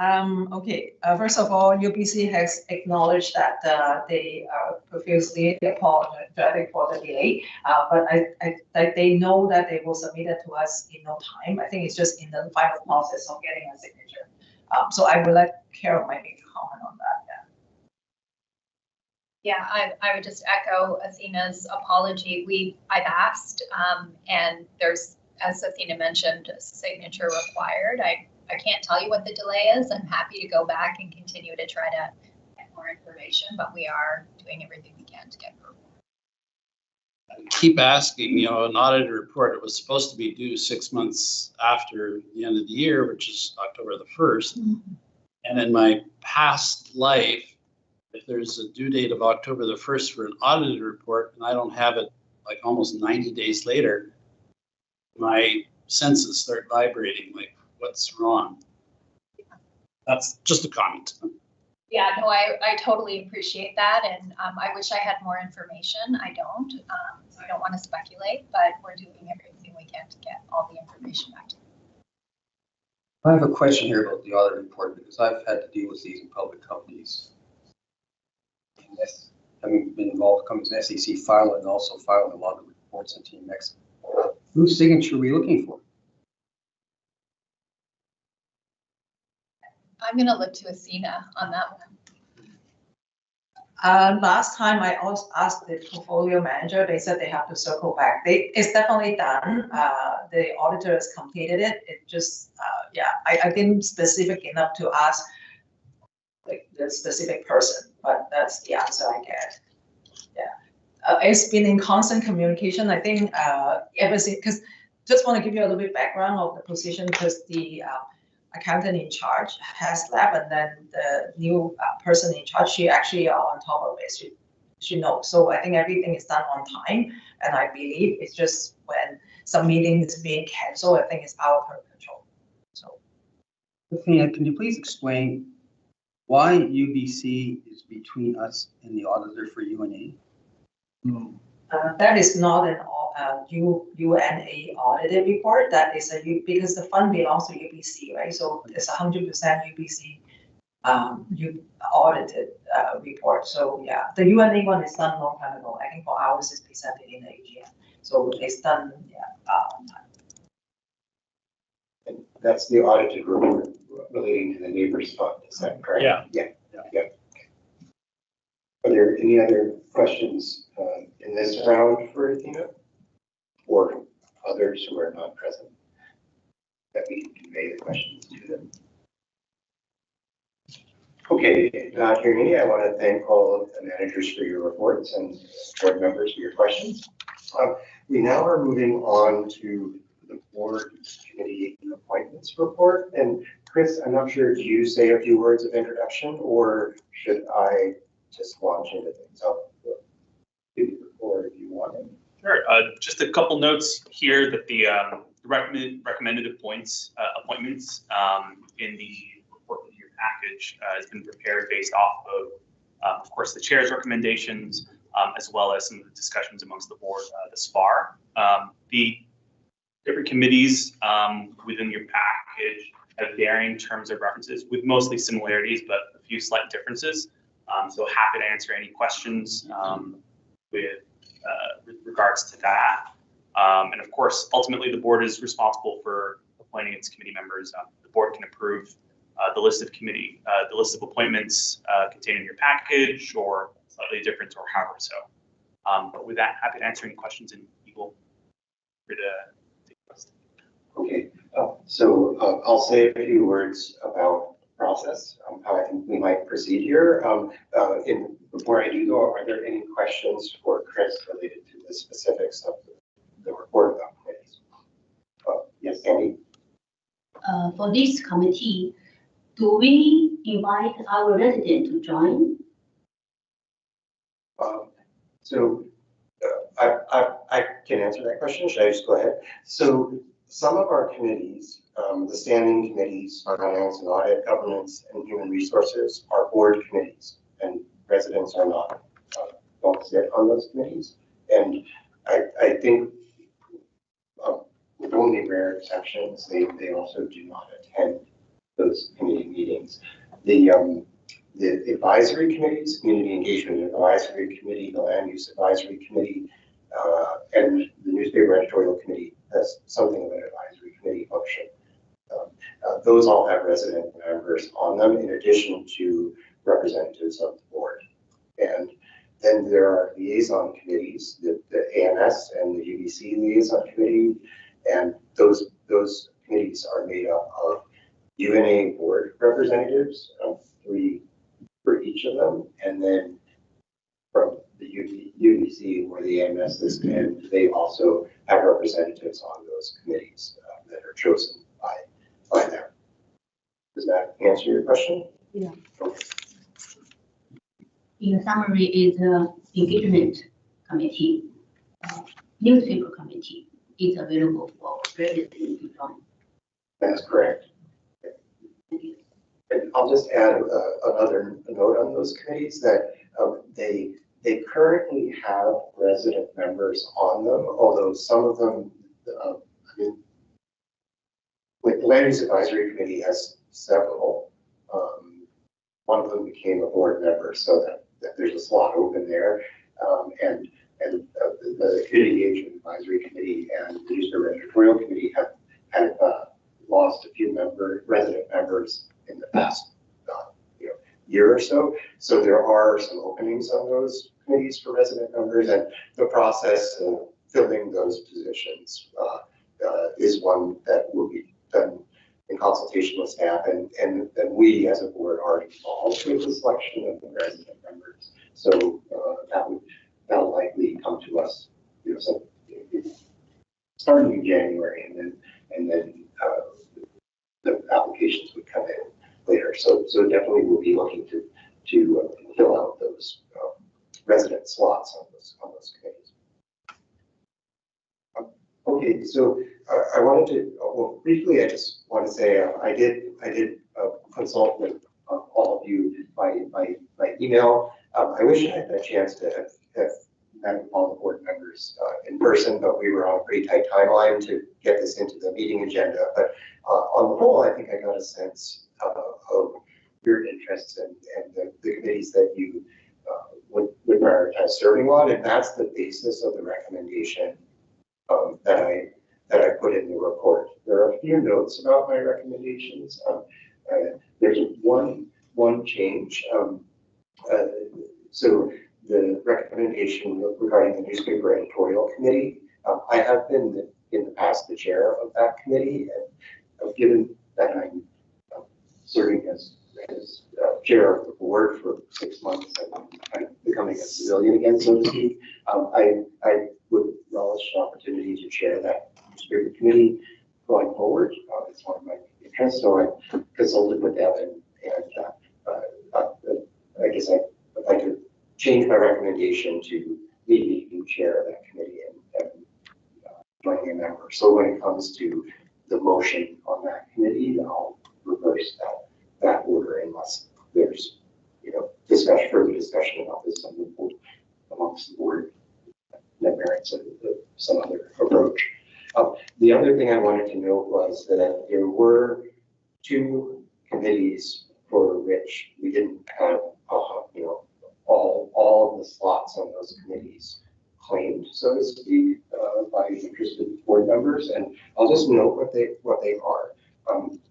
Okay. First of all, UBC has acknowledged that they profusely apologetic for the delay, but they know that they will submit it to us in no time. I think it's just in the final process of getting a signature. So I will let Carol maybe comment on that. Yeah, I would just echo Athena's apology. I've asked, and there's, as Athena mentioned, a signature required. I can't tell you what the delay is. I'm happy to go back and continue to try to get more information, but we are doing everything we can to get her. I keep asking, an audited report, it was supposed to be due 6 months after the end of the year, which is October the 1st. Mm-hmm. And in my past life, if there's a due date of October the 1st for an audited report and I don't have it like almost 90 days later, my senses start vibrating like, what's wrong? That's just a comment. Yeah, no, I totally appreciate that. And I wish I had more information. I don't. So I don't want to speculate, but we're doing everything we can to get all the information back to you. I have a question here about the audit report because I've had to deal with these in public companies. Having been involved with an SEC filer and also filing a lot of reports in Team Mexico. Whose signature are we looking for? I'm going to look to Athena on that one. Last time I also asked the portfolio manager, they said they have to circle back. It's definitely done. The auditor has completed it. It just, I didn't specific enough to ask like the specific person, but that's the answer I get. Yeah, it's been in constant communication. I think ever since, because just want to give you a little bit background of the position because the accountant in charge has left, and then the new person in charge, she actually on top of it. She knows. So I think everything is done on time, and I believe it's just when some meeting is being canceled, I think it's out of her control. So, Athena, can you please explain why UBC is between us and the auditor for UNA? That is not an UNA audited report. That is because the fund belongs to UBC, right? So it's 100% UBC audited report. So yeah, the UNA one is done a long time ago. I think for ours is presented in the AGM. So it's done, on time. And that's the audited report relating to the neighbors fund, is that correct? Yeah. Are there any other questions in this round for Athena or others who are not present that we can convey the questions to them? Okay, not hearing any, I want to thank all of the managers for your reports and board members for your questions. We now are moving on to the board committee appointments report. And Chris, I'm not sure, do you say a few words of introduction or should I just launch into things? Or if you want it. Sure. Just a couple notes here that the recommended appointments in the report review package has been prepared based off of course, the chair's recommendations, as well as some of the discussions amongst the board thus far. The different committees within your package have varying terms of references with mostly similarities, but a few slight differences. So happy to answer any questions with regards to that. And of course, ultimately the board is responsible for appointing its committee members. The board can approve the list of appointments contained in your package, or slightly different, or however so. But with that, happy to answer any questions, and Eagle, free to take questions. Okay, so I'll say a few words about process, how I think we might proceed here. Before I do though, are there any questions for Chris related to the specifics of the report about committees? Yes, Andy? For this committee, do we invite our resident to join? I can answer that question. Should I just go ahead? So some of our committees, the standing committees, finance and audit, governance, and human resources, are board committees, and residents are not, don't sit on those committees. And I think with only rare exceptions, they also do not attend those committee meetings. The advisory committees, community engagement advisory committee, the land use advisory committee, and the newspaper editorial committee has something of an advisory committee function. Those all have resident members on them in addition to representatives of the board. And then there are liaison committees, the AMS and the UBC liaison committee, and those committees are made up of UNA board representatives, 3 for each of them, and then from the UBC or the AMS, and they also have representatives on those committees that are chosen by them. Does that answer your question? Yeah. Okay. In summary, is the engagement committee, newspaper committee is available for residents to join. That's correct. And I'll just add another note on those committees that they currently have resident members on them, although some of them, like the Land Use Advisory Committee has several. One of them became a board member, so that there's a slot open there. And the Community Engagement Advisory Committee and the Newspaper Editorial Committee have lost a few resident members in the past year or so. So there are some openings on those committees for resident members, and the process of filling those positions is one that will be done in consultation with staff, and we as a board are involved with the selection of the resident members. So that'll likely come to us, starting in January, and then the applications would come in later. So definitely we'll be looking to fill out those resident slots on those committees. Okay, so I wanted to, well, briefly, I just want to say I did consult with all of you by email. I wish I had a chance to have met all the board members in person, but we were on a pretty tight timeline to get this into the meeting agenda. But on the whole, I think I got a sense of your interests and the committees that you would prioritize serving on, and that's the basis of the recommendation that I put in the report. There are a few notes about my recommendations. There's one change. So the recommendation regarding the newspaper editorial committee, I have been in the past the chair of that committee, and given that I'm serving as chair of the board for 6 months, and I'm becoming a civilian again, so to speak, I would relish the opportunity to chair that newspaper committee going forward. It's one of my interests, so I consulted with them, and I guess I'd like to change my recommendation to me being chair of that committee and joining a member. So when it comes to the motion on that committee, I'll reverse that order unless there's further discussion about this amongst the board that merits some other approach. The other thing I wanted to note was that there were 2 committees for which we didn't have all of the slots on those committees claimed, so to speak, by interested board members, and I'll just note what they are.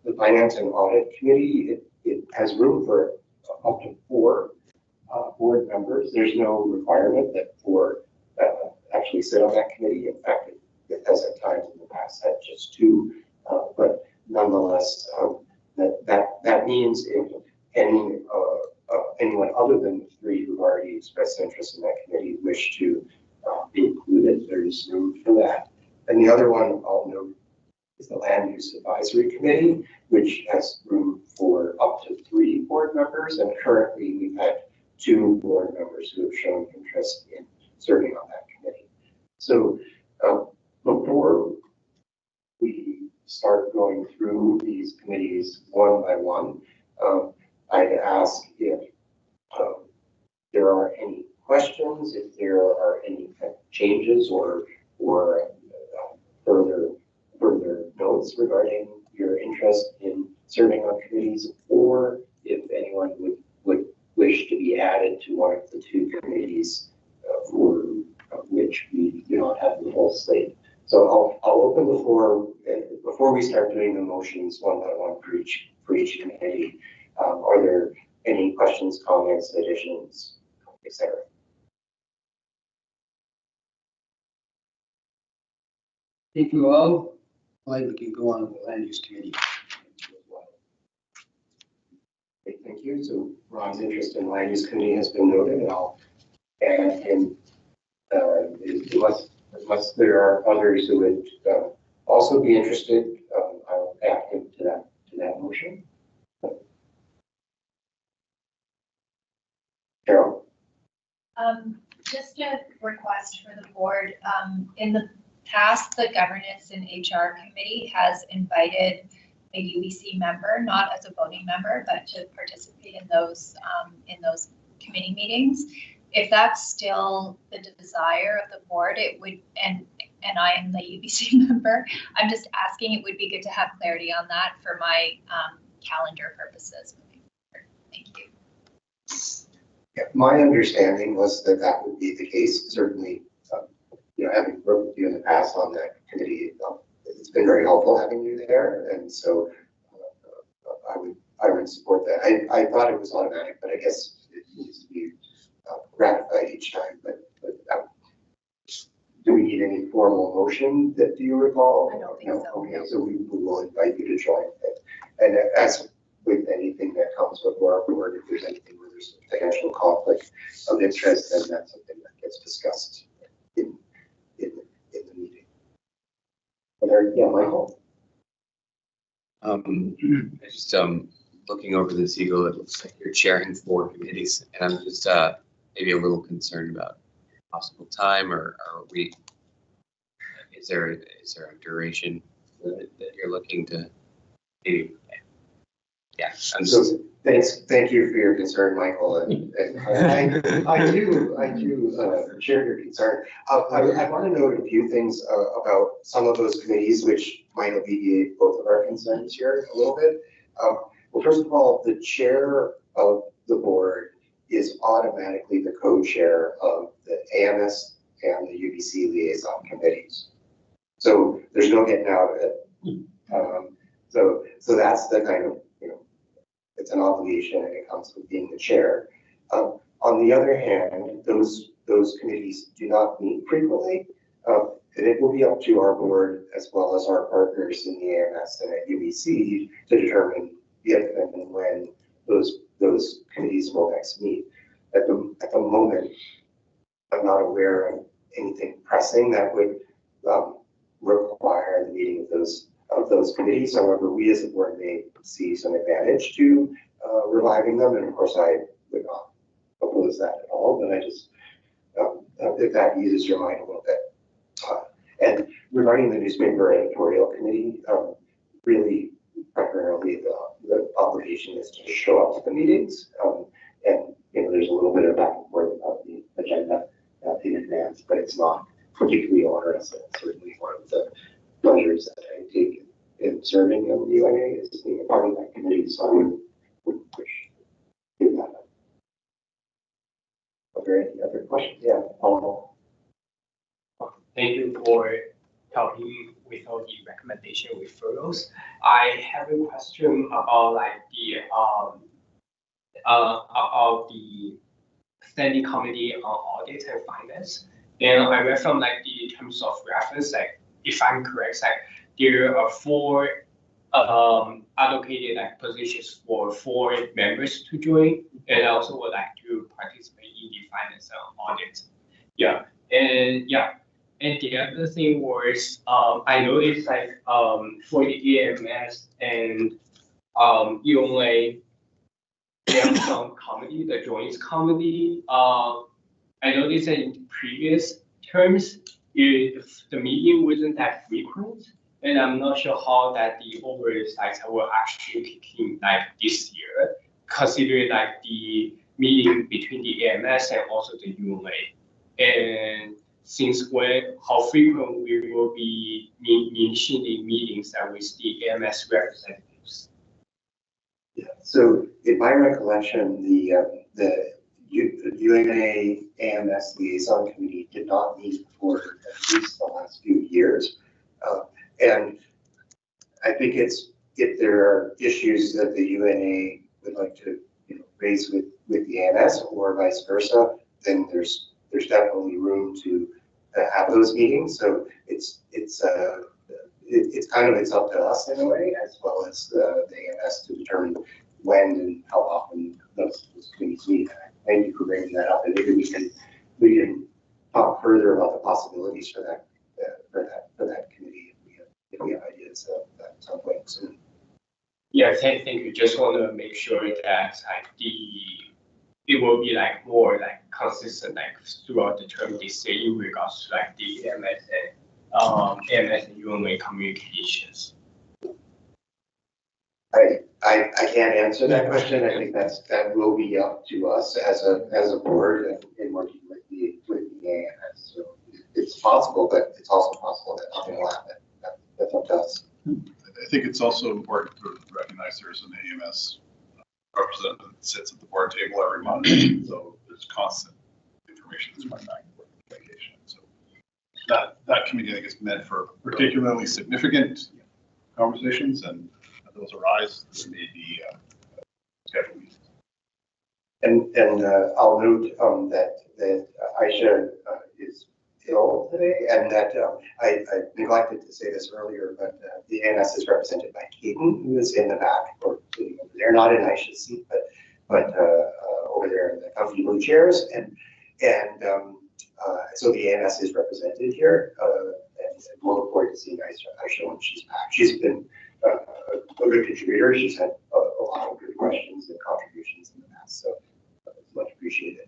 The Finance and Audit Committee, it has room for up to 4 board members. There's no requirement that 4 actually sit on that committee. In fact, it has at times in the past had just 2, but nonetheless, that means if anyone other than the 3 who've already expressed interest in that committee wish to be included, there's room for that. And the other one I'll note is the Land Use Advisory Committee, which has room for up to 3 board members. And currently we've had 2 board members who have shown interest in serving on that committee. So before we start going through these committees one by one, I'd ask if there are any questions, if there are any kind of changes or further notes regarding your interest in serving on committees, or if anyone would wish to be added to one of the 2 committees for which we do not have the full slate. So I'll open the floor before we start doing the motions one by one for each committee. Are there any questions, comments, additions, etc.? Thank you all. Like we can go on to the land use committee. Okay, thank you. So Ron's interest in land use committee has been noted, and I'll add him unless there are others who would also be interested. I'll add him to that motion. Carol? Just a request for the board. In the past, the Governance and HR Committee has invited a UBC member, not as a voting member, but to participate in those committee meetings. If that's still the desire of the board, it would, and I am the UBC member, I'm just asking, it would be good to have clarity on that for my calendar purposes moving forward. Thank you. Yeah, my understanding was that would be the case. Certainly, having worked with you in the past on that committee, it's been very helpful having you there, and so I would support that. I thought it was automatic, but I guess it needs to be ratified each time. But do we need any formal motion? Do you recall? I don't think so. Okay, so we will invite you to join it. And as with anything that comes before our board, if there's anything where there's a potential conflict of interest, then that's something that gets discussed in the meeting. Yeah, Michael. Just looking over this, Eagle, it looks like you're chairing 4 committees, and I'm just maybe a little concerned about possible time, or are we? Is there a duration limit that you're looking to do? Yeah. Thank you for your concern, Michael, and I do share your concern. I want to note a few things about some of those committees, which might alleviate both of our concerns here a little bit. Well, first of all, the chair of the board is automatically the co-chair of the AMS and the UBC liaison committees. So there's no getting out of it. So that's the kind of, it's an obligation, and it comes with being the chair. On the other hand, those committees do not meet frequently, and it will be up to our board as well as our partners in the AMS and at UBC to determine if and when those committees will next meet. At the moment, I'm not aware of anything pressing that would require the meeting of those committees. However, we as a board may see some advantage to reviving them, and of course I would not oppose that at all, but I just, if that eases your mind a little bit. And regarding the newspaper editorial committee, really primarily the obligation is to show up to the meetings, and there's a little bit of back and forth about the agenda in advance, but it's not particularly onerous. And certainly one of the pleasures that I take in serving on the UNA is being a part of that committee, so I would wish to do that. Are there any other questions? Yeah, Paul. Thank you for helping with all the recommendation referrals. I have a question about like the about the standing committee on audit and finance. And I read from like the terms of reference, like if I'm correct, like there are 4 allocated like positions for 4 members to join, and I also would like to participate in the finance and audit. Yeah, and the other thing was I noticed like for the EMS and you only have some committee, the joint committee. I noticed that in previous terms, if the meeting wasn't that frequent, and I'm not sure how that the oversight will actually kick in like this year, considering like the meeting between the AMS and also the ULA. And since how frequent we will be initiating meetings with the AMS representatives. Yeah, so in my recollection, the UNA AMS Liaison Committee did not meet for at least the last few years. And I think if there are issues that the UNA would like to raise with the AMS or vice versa, then there's definitely room to have those meetings. So it's up to us in a way, as well as the AMS to determine when and how often those committees meet. Thank you for bringing that up, and maybe we can talk further about the possibilities for that committee if we have ideas at some point soon. Yeah, thank you. Just want to make sure that like it will be like more like consistent like throughout the term this year in regards to like the AMS and UNA communications. I can't answer that question. I think that will be up to us as a board and working with the AMS. So it's possible, but it's also possible that nothing will happen. That's up to us. I think it's also important to recognize there's an AMS representative that sits at the board table every month. So there's constant information that's coming back and forth communication. So that committee, I think, is meant for particularly significant conversations, and if those arise, there may be scheduled meetings. And I'll note that Aisha is ill today, and that I neglected to say this earlier, but the AMS is represented by Keaton, who is in the back, or sitting over there, not in Aisha's seat, but over there in the comfy blue chairs, and so the AMS is represented here, and we'll look forward to seeing Aisha when she's back. She's been a good contributor. She's had a lot of good questions and contributions in the past, so it's much appreciated.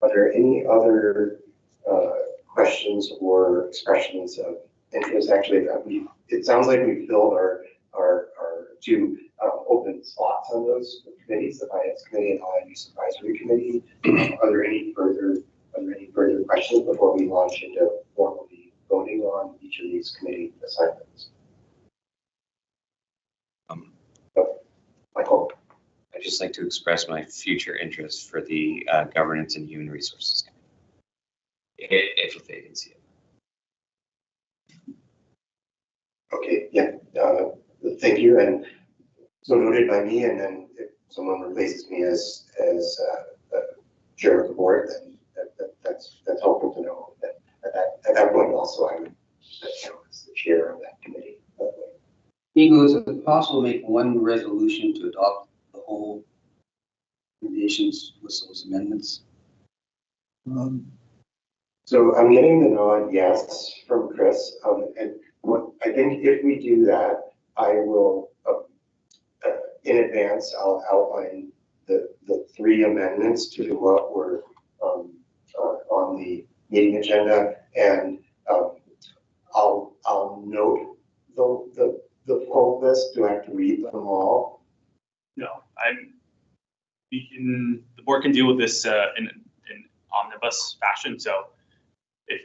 Are there any other questions or expressions of interest? Actually, it sounds like we filled our 2 open slots on those committees, the Finance Committee and Land Use Advisory Committee. Are there any further questions before we launch into formally voting on each of these committee assignments? Michael? I'd just like to express my future interest for the Governance and Human Resources Committee, if they can see it. Okay, yeah, thank you. And so noted by me, and then if someone replaces me as chair of the board, then that's helpful to know. That at that point also I would as the chair of that committee. Eagle, is it possible to make one resolution to adopt the whole recommendations with those amendments? So I'm getting the nod yes from Chris, and what I think if we do that, I will in advance I'll outline the 3 amendments to what were on the meeting agenda, and I'll note the full list. Do I have to read them all? No, the board can deal with this in omnibus fashion. So if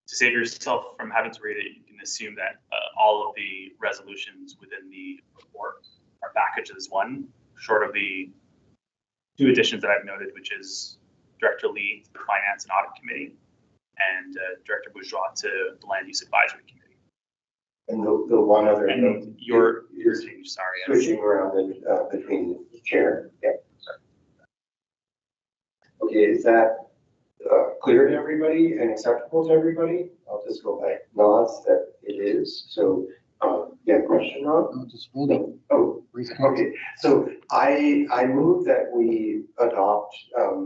to save yourself from having to read it, you can assume that all of the resolutions within the report are packaged as one, short of the 2 additions that I've noted, which is Director Lee to the Finance and Audit Committee, and Director Bourgeois to the Land Use Advisory Committee. And the one other note, And your change, sorry. switching around between the chair. Yeah, sorry. Okay, is that clear to everybody and acceptable to everybody? I'll just go by nods that it is. So, yeah, question, Rob? No, just holding. Oh, Raise your hand. okay. So I move that we adopt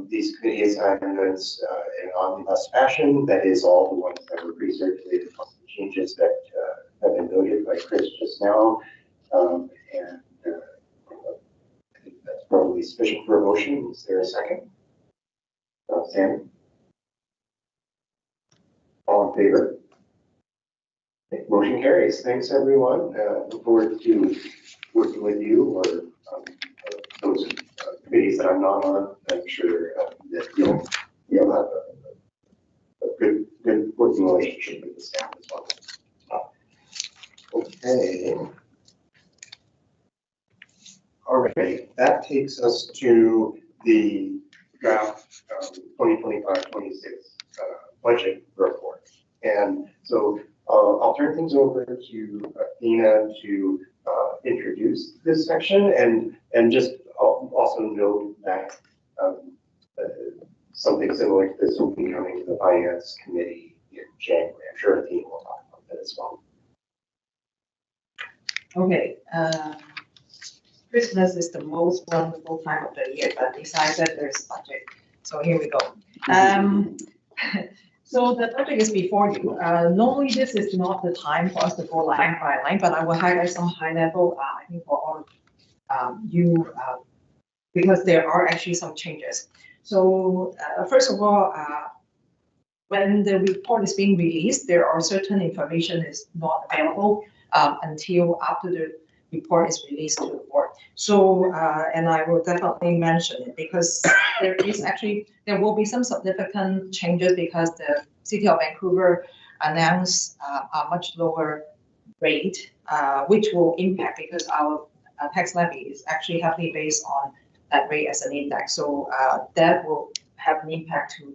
these committee assignments in an omnibus fashion. That is all the ones that were recirculated, plus the changes that have been noted by Chris just now. And I think that's probably sufficient for a motion. Is there a second? Sam? All in favor? Okay, motion carries. Thanks, everyone. Look forward to working with you or those committees that I'm not on. I'm sure that you'll have a good working relationship with the staff as well. Okay. All right, that takes us to the draft 2025-26 budget report. And so I'll turn things over to Athena to introduce this section and just also note that something similar to this will be coming to the Finance Committee in January. I'm sure Athena will talk about that as well. Okay. Christmas is the most wonderful time of the year, but besides that, there's budget. So here we go. So the budget is before you. Normally, this is not the time for us to go line by line, but I will highlight some high level, I think for all of you, because there are actually some changes. So first of all, when the report is being released, there are certain information is not available until after the report is released to the board. So, and I will definitely mention it because there will be some significant changes because the City of Vancouver announced a much lower rate, which will impact because our tax levy is actually heavily based on that rate as an index. So that will have an impact to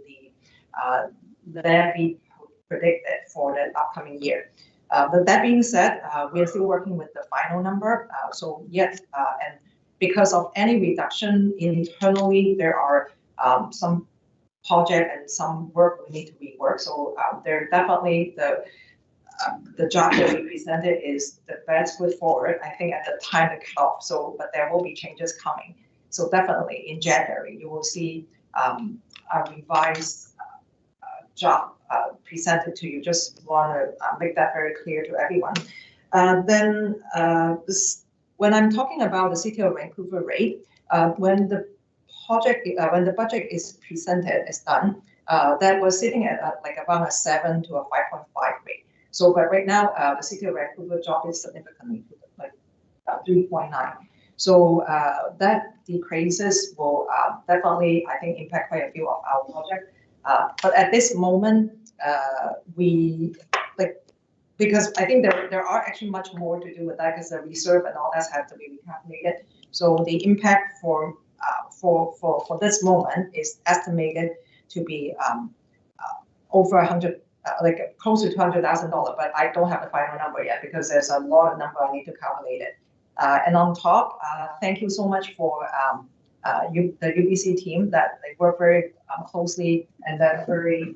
the levy predicted for the upcoming year. But that being said, we are still working with the final number. So yet, and because of any reduction internally, there are some project and some work we need to rework. So there definitely the job that we presented is the best foot forward, I think, at the time to cut off. So, but there will be changes coming. So definitely in January, you will see a revised job presented to you. Just want to make that very clear to everyone. Then when I'm talking about the City of Vancouver rate, when the budget is presented, is done, that was sitting at like around a 7 to a 5.5 rate. So, but right now, the City of Vancouver dropped it significantly to like 3.9. So that decreases will definitely, I think, impact quite a few of our projects. But at this moment, we like, because I think there are actually much more to do with that because the reserve and all that have to be recalculated. So the impact for this moment is estimated to be over 100, like closer to $100,000. But I don't have the final number yet because there's a lot of number I need to calculate it. And on top, thank you so much for the UBC team that they work very closely and that very,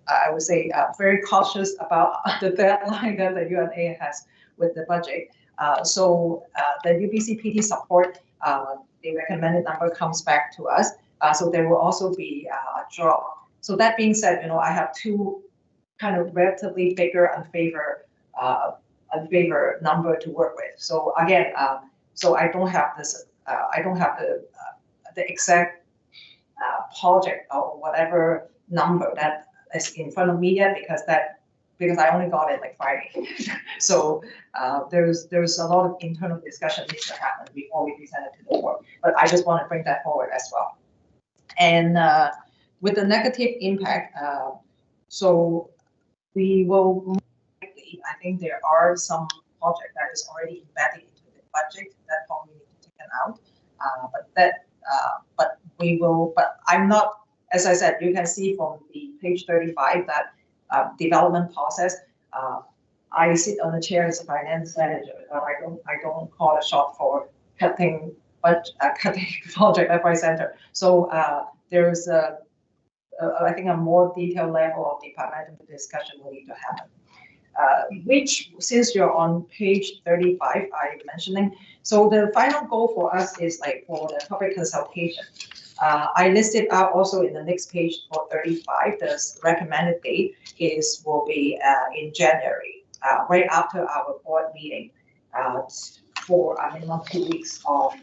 I would say, very cautious about the deadline that the UNA has with the budget. So the UBC PT support, the recommended number comes back to us. So there will also be a drop. So that being said, I have two kind of relatively bigger unfavor number to work with. So again, so I don't have this, I don't have the exact project or whatever number that is in front of me yet because I only got it like Friday. So there's a lot of internal discussion needs to happen before we present it to the board. But I just want to bring that forward as well. And with the negative impact, so we will. I think there are some projects that is already embedded into the budget that probably need to be taken out. But we will. But I'm not as I said, you can see from the page 35 that development process. I sit on the chair as a finance manager. I don't call a shot for cutting, cutting project left, right, center. So there's I think a more detailed level of departmental discussion will need to happen. Which, since you're on page 35, I'm mentioning. So the final goal for us is like for the public consultation. I listed out also in the next page for 35. The recommended date will be in January, right after our board meeting, for a minimum 2 weeks of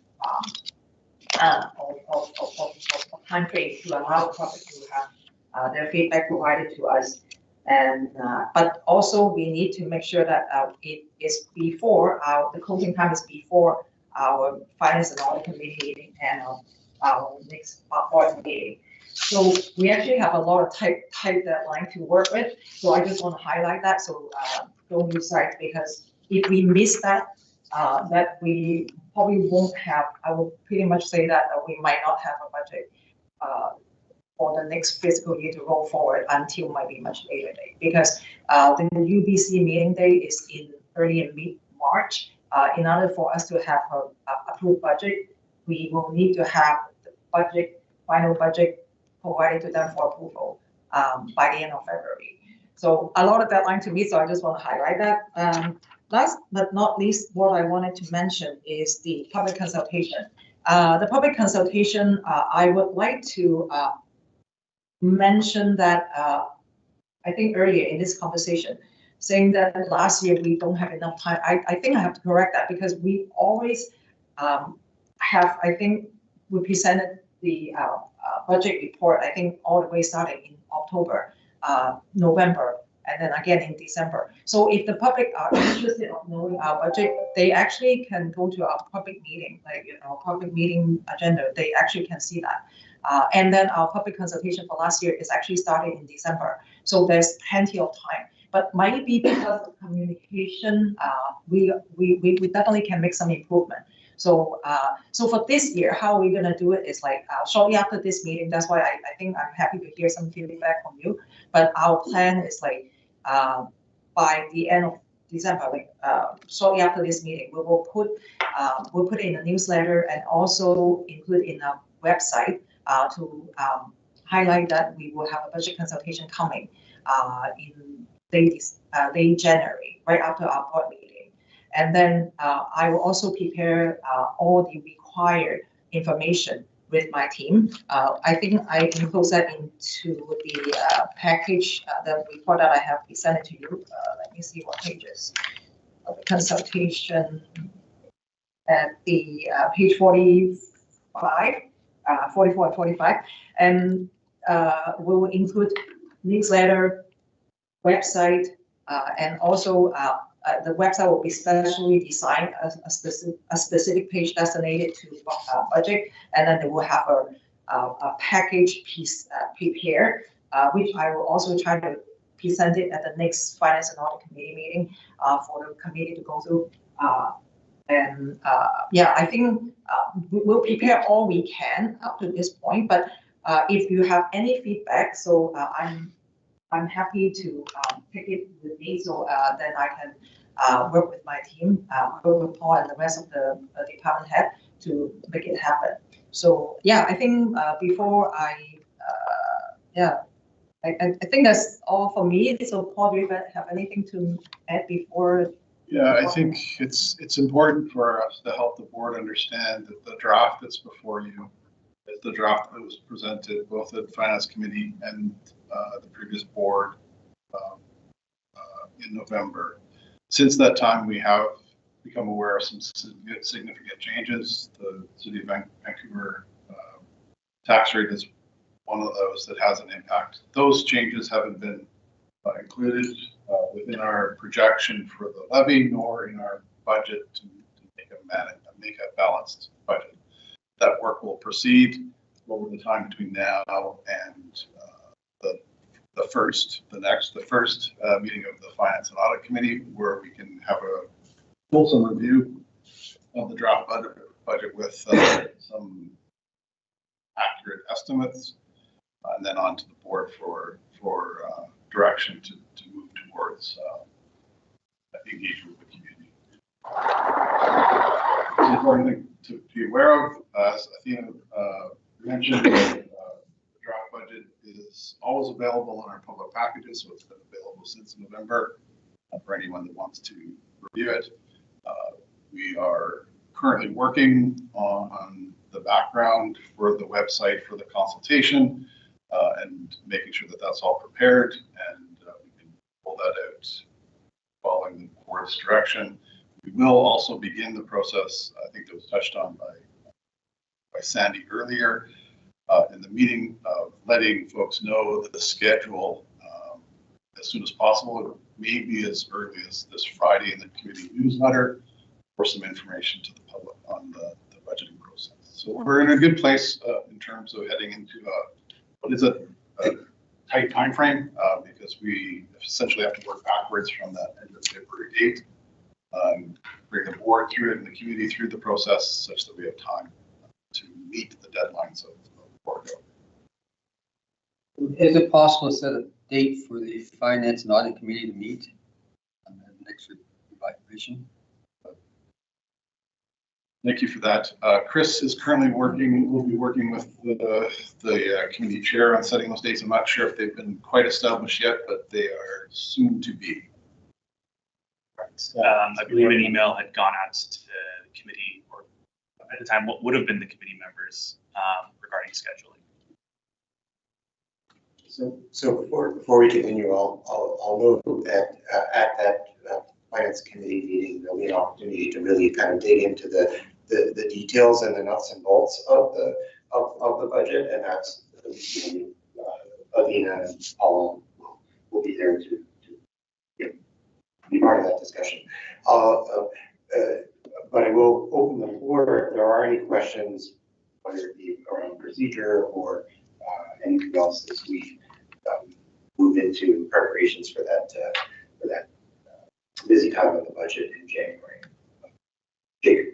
time frame to allow the public to have their feedback provided to us. And but also we need to make sure that it is before the closing time is before our finance and audit committee meeting and our next board meeting. So we actually have a lot of tight deadline to work with. So I just want to highlight that. So don't lose sight, because if we miss that, that we probably won't have. I will pretty much say that we might not have a budget for the next fiscal year to roll forward until might be much later date, because the UBC meeting date is early in mid-March. In order for us to have a approved budget, we will need to have the final budget provided to them for approval by the end of February. So a lot of deadline to meet, so I just want to highlight that. Last but not least, what I wanted to mention is the public consultation. The public consultation, I would like to mention that I think earlier in this conversation, saying that last year we don't have enough time. I think I have to correct that, because we always have, I think we presented the budget report, I think all the way starting in October, November, and then again in December. So if the public are interested in knowing our budget, they actually can go to our public meeting, like public meeting agenda. They actually can see that. And then our public consultation for last year is actually starting in December. So there's plenty of time. But might be because of communication, we definitely can make some improvement. So so for this year, how we're gonna do it is like shortly after this meeting. That's why I think I'm happy to hear some feedback from you. But our plan is like by the end of December, like shortly after this meeting, we will put it in a newsletter and also include in our website to highlight that we will have a budget consultation coming in late January, right after our board meeting. And then I will also prepare all the required information with my team. I think I enclose that into the package, the report that I have presented to you. Let me see what pages of the consultation at the page 45, 44 and 45. And we will include newsletter, website, and also the website will be specially designed as a specific page designated to budget, and then they will have a package piece prepared, which I will also try to present it at the next Finance and Audit Committee meeting for the committee to go through. Yeah, I think we'll prepare all we can up to this point, but if you have any feedback, so I'm happy to take it with me, so then I can work with my team, work with Paul and the rest of the department head to make it happen. So yeah, I think before I think that's all for me. So Paul, do you have anything to add before? Yeah, I think it's important for us to help the board understand that the draft that's before you is the draft that was presented both at the Finance Committee and the previous board in November. Since that time, we have become aware of some significant changes. The City of Vancouver tax rate is one of those that has an impact. Those changes haven't been included within our projection for the levy, nor in our budget to make a balanced budget. That work will proceed over the time between now and the first meeting of the Finance and Audit Committee, where we can have a fulsome review of the draft budget with some accurate estimates. and then on to the board for direction to move towards engagement with the community. It's important thing to be aware of, as Athena mentioned, the draft budget is always available in our public packages, so it's been available since November for anyone that wants to review it. We are currently working on the background for the website for the consultation and making sure that that's all prepared, and we can pull that out following the board's direction. We will also begin the process, I think it was touched on by Sandy earlier in the meeting, of letting folks know the schedule as soon as possible. It may be as early as this Friday in the community newsletter for some information to the public on the budgeting process. So we're in a good place in terms of heading into what is a tight time frame because we essentially have to work backwards from that end of February date, bring the board through it and the community through the process such that we have time to meet the deadlines of board. Is it possible to set a date for the Finance and Audit Committee to meet on the next revision? Thank you for that. Chris is currently working, will be working with the committee chair on setting those dates. I'm not sure if they've been quite established yet, but they are soon to be. I believe an email had gone out to the committee, or at the time, what would have been the committee members regarding scheduling. So before we continue, I'll note that at that Finance Committee meeting, there'll be an opportunity to really kind of dig into the details and the nuts and bolts of the budget, and that's Athena and Paul will be there to be part of that discussion. But I will open the floor if there are any questions, whether it be around procedure or anything else this week. Move into preparations for that busy time of the budget in January. Jacob.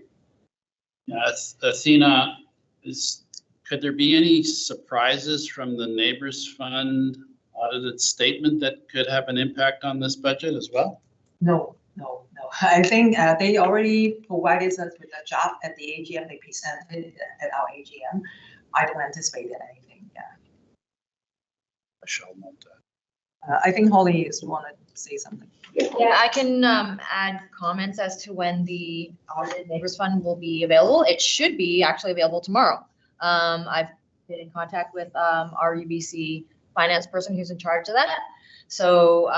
Yes, Athena, could there be any surprises from the Neighbors Fund audited statement that could have an impact on this budget as well? No. I think they already provided us with a draft at the AGM. They presented at our AGM. I don't anticipate anything. Yeah. I shall note that. I think Holly is wanted to say something. Yeah, I can add comments as to when the Audited Neighbors Fund will be available. It should be actually available tomorrow. I've been in contact with our UBC finance person who's in charge of that. So,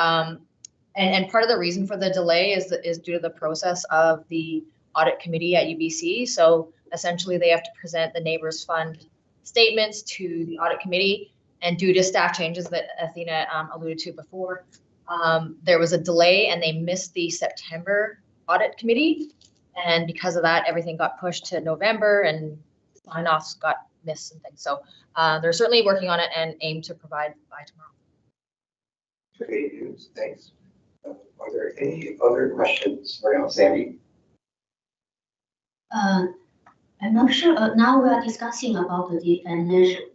and part of the reason for the delay is due to the process of the audit committee at UBC. So essentially they have to present the Neighbors Fund statements to the audit committee, and due to staff changes that Athena alluded to before, there was a delay and they missed the September audit committee. And because of that, everything got pushed to November and sign-offs got missed and things. So they're certainly working on it and aim to provide by tomorrow. Great news, thanks. Are there any other questions for Sandy? I'm not sure. Now we are discussing about the financial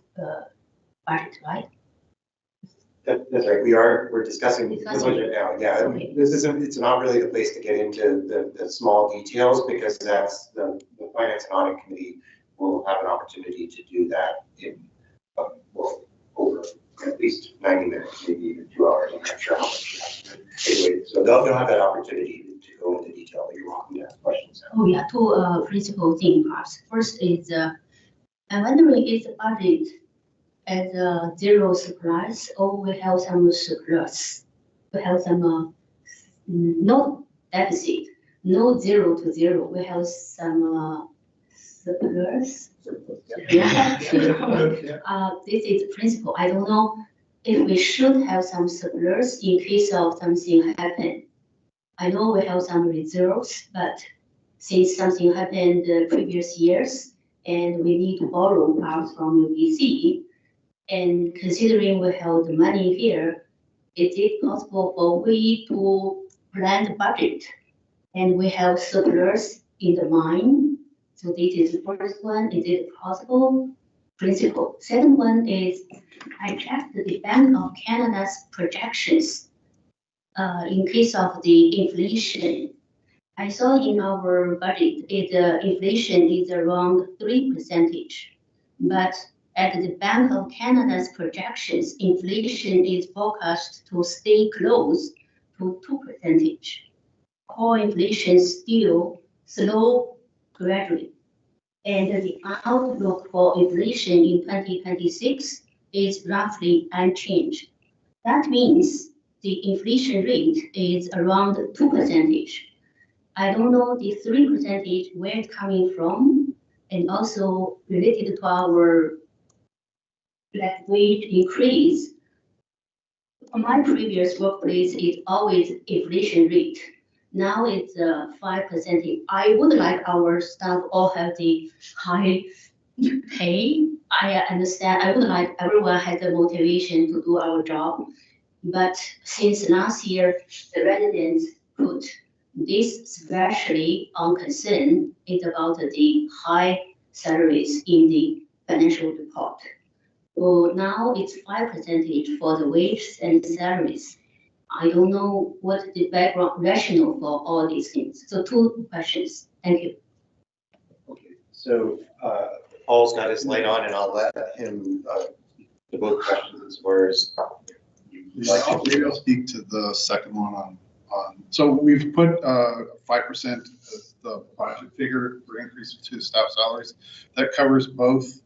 budget, right? That's right. We're discussing the budget now. Yeah, Okay. It's not really the place to get into the small details because that's the Finance and Audit Committee will have an opportunity to do that in over at least 90 minutes, maybe even 2 hours. I'm not sure how much. Anyway, so they'll have that opportunity to go into detail. But you're welcome to ask questions now. Oh yeah, two principal thing parts. First is I'm wondering is the budget as zero surplus or we have some surplus? We have some no deficit, no 0 to 0. We have some surplus. Yeah. This is the principle. I don't know if we should have some surplus in case of something happen. I know we have some reserves, but since something happened the previous years and we need to borrow part from UBC, and considering we have the money here, is it possible for we to plan the budget and we have surplus in the mind? So this is the first one. Is it possible principle. Second one is I checked the Bank of Canada's projections in case of the inflation. I saw in our budget, inflation is around 3%, but at the Bank of Canada's projections, inflation is forecast to stay close to 2%. Core inflation still slow gradually. And the outlook for inflation in 2026 is roughly unchanged. That means the inflation rate is around 2%. I don't know the 3% where it's coming from, and also related to our wage increase. On my previous workplace, it's always inflation rate. Now it's 5%. I would like our staff all have the high pay. I understand. I would like everyone has the motivation to do our job. But since last year, the residents put this especially on concern is about the high salaries in the financial report. So now it's 5% for the wages and salaries. I don't know what the background rationale for all these things. So 2 questions. Thank you. Okay, so Paul's got his light on, and I'll let him the both questions as far as Maybe I'll speak to the second one on. So we've put 5% as the budget figure for increase to staff salaries. That covers both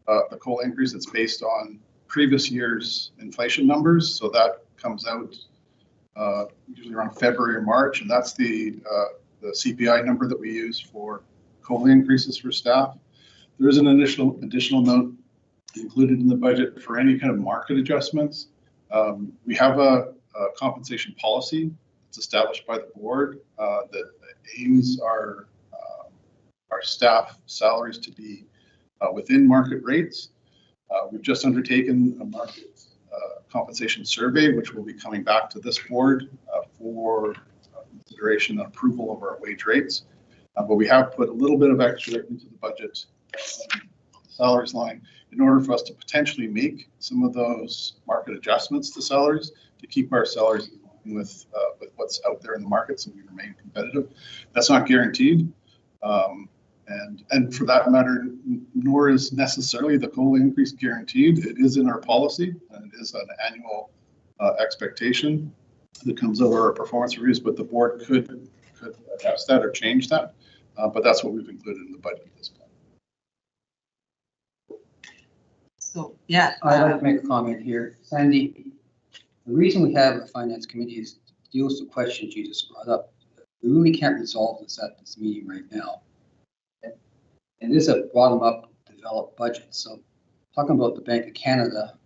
the COLA increase that's based on previous year's inflation numbers. So that comes out usually around February or March, and that's the CPI number that we use for COLA increases for staff. There is an additional note included in the budget for any kind of market adjustments. We have a compensation policy that's established by the board that aims our staff salaries to be within market rates. We've just undertaken a market compensation survey, which will be coming back to this board for consideration and approval of our wage rates. But we have put a little bit of extra into the budget salaries line in order for us to potentially make some of those market adjustments to salaries to keep our salaries with what's out there in the market so we remain competitive. That's not guaranteed. And for that matter, nor is necessarily the COLA increase guaranteed. It is in our policy, and it is an annual expectation that comes over our performance reviews, but the board could adjust that or change that. But that's what we've included in the budget at this point. So, yeah. I'd like to make a comment here. Sandy, the reason we have a finance committee is to deal with the questions you just brought up. We really can't resolve this at this meeting right now. It is a bottom-up developed budget. So talking about the Bank of Canada,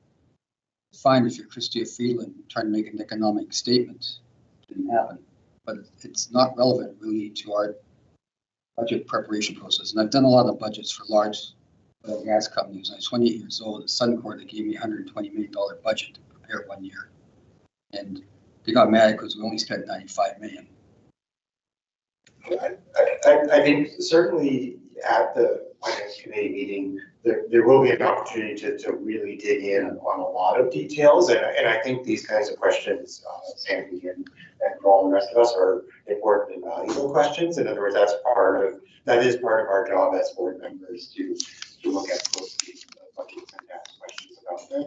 fine if you're Chrystia Freeland trying to make an economic statement. It didn't happen. But it's not relevant really to our budget preparation process. And I've done a lot of budgets for large oil and gas companies. I was 28 years old at Suncor. They gave me $120 million budget to prepare 1 year. And they got mad because we only spent $95 million. I think certainly at the finance committee meeting, there will be an opportunity to really dig in on a lot of details. And I think these kinds of questions, Sandy and for all the rest of us, are important and valuable questions. In other words, that is part of our job as board members to look at closely budgets and ask questions about them.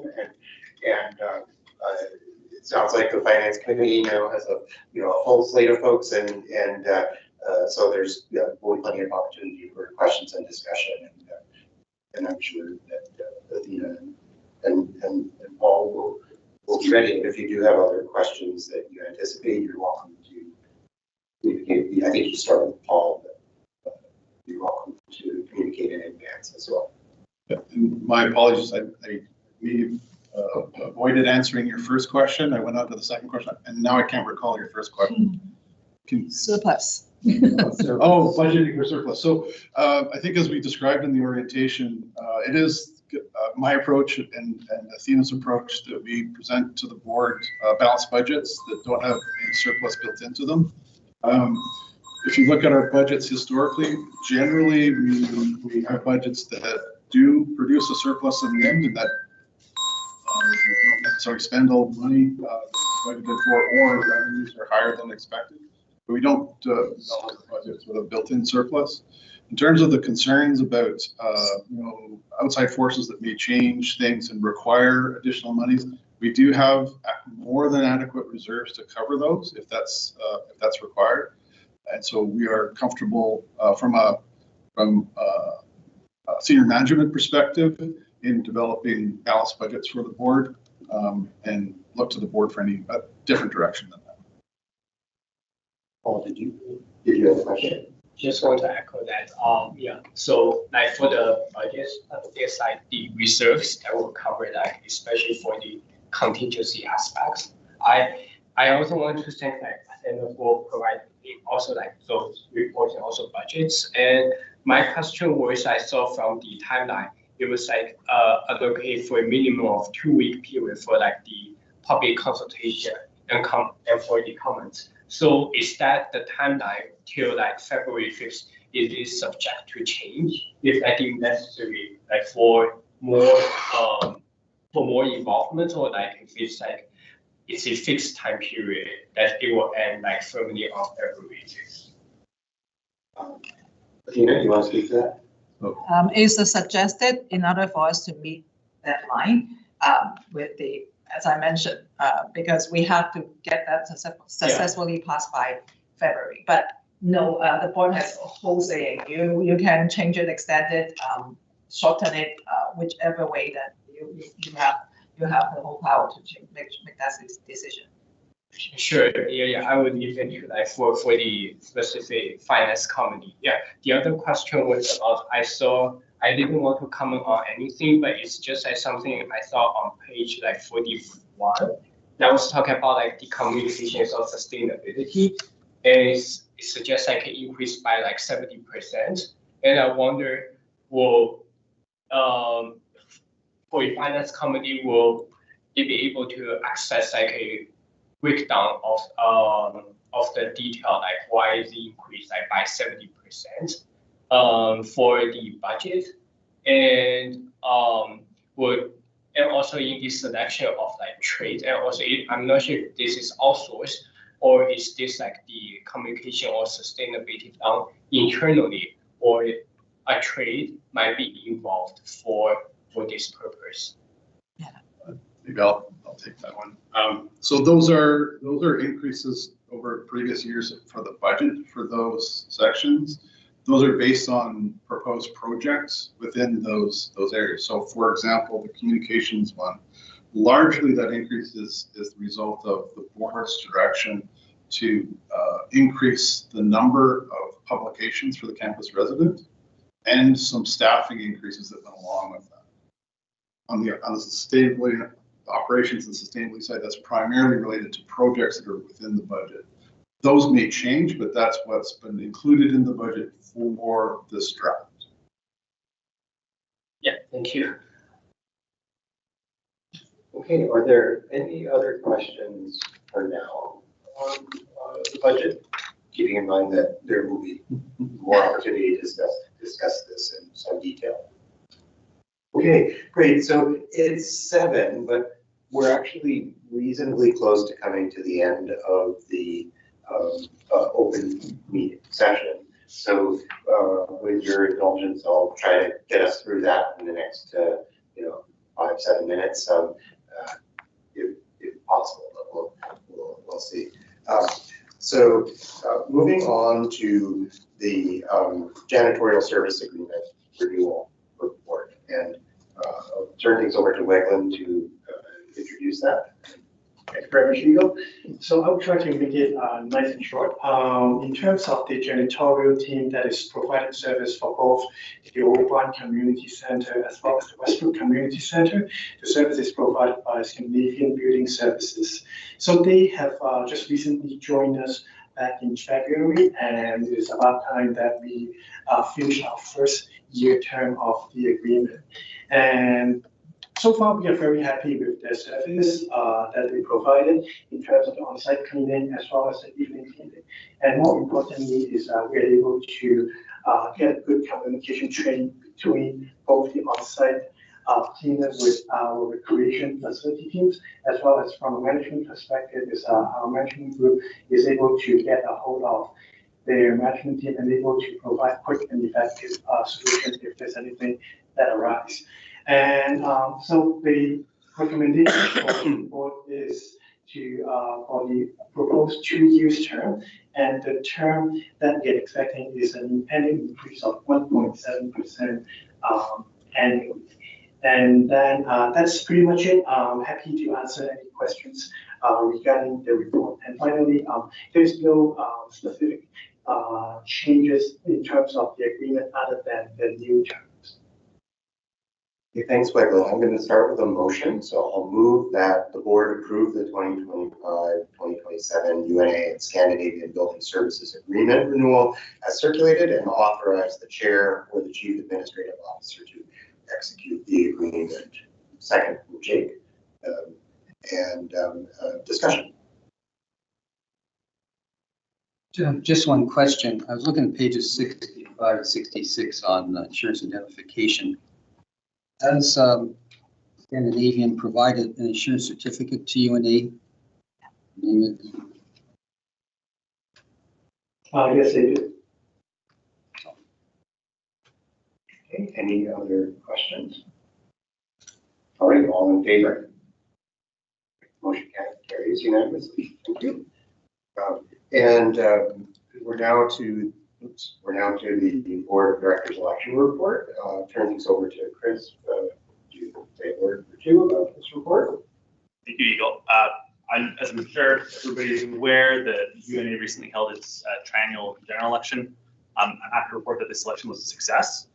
And it sounds like the finance committee now has a full slate of folks, and so there's will be plenty of opportunity for questions and discussion, and I'm sure that Athena and Paul will be ready. And if you do have other questions that you anticipate, you're welcome to communicate. I think you start with Paul, but you're welcome to communicate in advance as well. Yeah, my apologies. I avoided answering your first question. I went on to the second question, and now I can't recall your first question. Surplus. Oh, budgeting for surplus. So I think as we described in the orientation, it is my approach and Athena's approach that we present to the board balanced budgets that don't have any surplus built into them. If you look at our budgets historically, generally we have budgets that do produce a surplus in the end, and that we don't necessarily spend all the money budgeted for, or revenues are higher than expected. But we don't develop budgets with a built-in surplus. In terms of the concerns about outside forces that may change things and require additional monies, we do have more than adequate reserves to cover those if that's required. And so we are comfortable from a senior management perspective in developing balanced budgets for the board, and look to the board for any different direction than that. Paul, did you have a question? Just want to echo that. Yeah. So like for the budget, there's like the reserves that will cover that, especially for the contingency aspects. I also want to thank and will provide also like those reports and also budgets. And my question was, I saw from the timeline, it was like advocate for a minimum of 2-week period for like the public consultation and for the comments. So is that the timeline till like February 5th? Is this subject to change if I think necessary, like for more involvement, or like if it's like it's a fixed time period that it will end like firmly on February 5th? Tina, you want to speak to that? It's suggested in order for us to meet that line with the, as I mentioned, because we have to get that successfully passed by February. But no, the board has a whole saying. You can change it, extend it, shorten it, whichever way that you have the whole power to make that decision. Sure. Yeah. I would leave it like for the specific finance committee. Yeah. The other question was about, I didn't want to comment on anything, but it's just like something I saw on page like 41 that was talking about like the communications of sustainability, and it suggests like an increase by like 70%. And I wonder, will for a finance committee, will they be able to access like a breakdown of the detail, like why is the increase like by 70% for the budget, and and also in the selection of like trade, and also I'm not sure if this is outsourced or is this like the communication or sustainability done internally, or a trade might be involved for this purpose. Maybe I'll take that one. So those are increases over previous years for the budget for those sections. Those are based on proposed projects within those areas. So for example, the communications one, largely that increase is the result of the board's direction to increase the number of publications for the campus resident and some staffing increases that went along with that. On the sustainability operations and sustainability side, that's primarily related to projects that are within the budget. Those may change, but that's what's been included in the budget for this draft. Yeah, thank you. Okay, are there any other questions for now on the budget? Keeping in mind that there will be more opportunity to discuss this in some detail. Okay, great. So it's 7, but we're actually reasonably close to coming to the end of the open meeting session. So with your indulgence, I'll try to get us through that in the next 5-7 minutes, if possible. But we'll see. So moving on to the janitorial service agreement renewal report, and I'll turn things over to Wegland to introduce that. Thanks very much, Eagle. So I'll try to make it nice and short. In terms of the janitorial team that is providing service for both the Oakland Community Center as well as the Westbrook Community Center, the service is provided by Scandinavian Building Services. So they have just recently joined us back in February, and it's about time that we finish our first year term of the agreement. And so far, we are very happy with the service that they provided in terms of the on-site cleaning as well as the evening cleaning. And more importantly is we are able to get good communication training between both the on-site cleaners with our recreation facility teams, as well as from a management perspective, is our management group is able to get a hold of their management team and able to provide quick and effective solutions if there's anything that arises. And so the recommendation for the board is to for the proposed 2-year term, and the term that we're expecting is an impending increase of 1.7% annually. And then that's pretty much it. I'm happy to answer any questions regarding the report. And finally, there's no specific changes in terms of the agreement other than the new terms. Okay, thanks, Michael. I'm going to start with a motion. So I'll move that the board approve the 2025-2027 UNA and Scandinavian Building Services Agreement renewal as circulated, and authorize the chair or the chief administrative officer to execute the agreement. Second from Jake. Discussion. Just one question. I was looking at pages 65 and 66 on insurance identification. Has Scandinavian provided an insurance certificate to UNA? Yes, they do. Okay, any other questions? All right, all in favor? Motion carries unanimously. Thank you. We're now to the board of directors election report. Turn things over to Chris to say a word or two about this report. Thank you, Eagle. As I'm sure everybody is aware, the UNA recently held its triennial general election. I'm happy to report that this election was a success.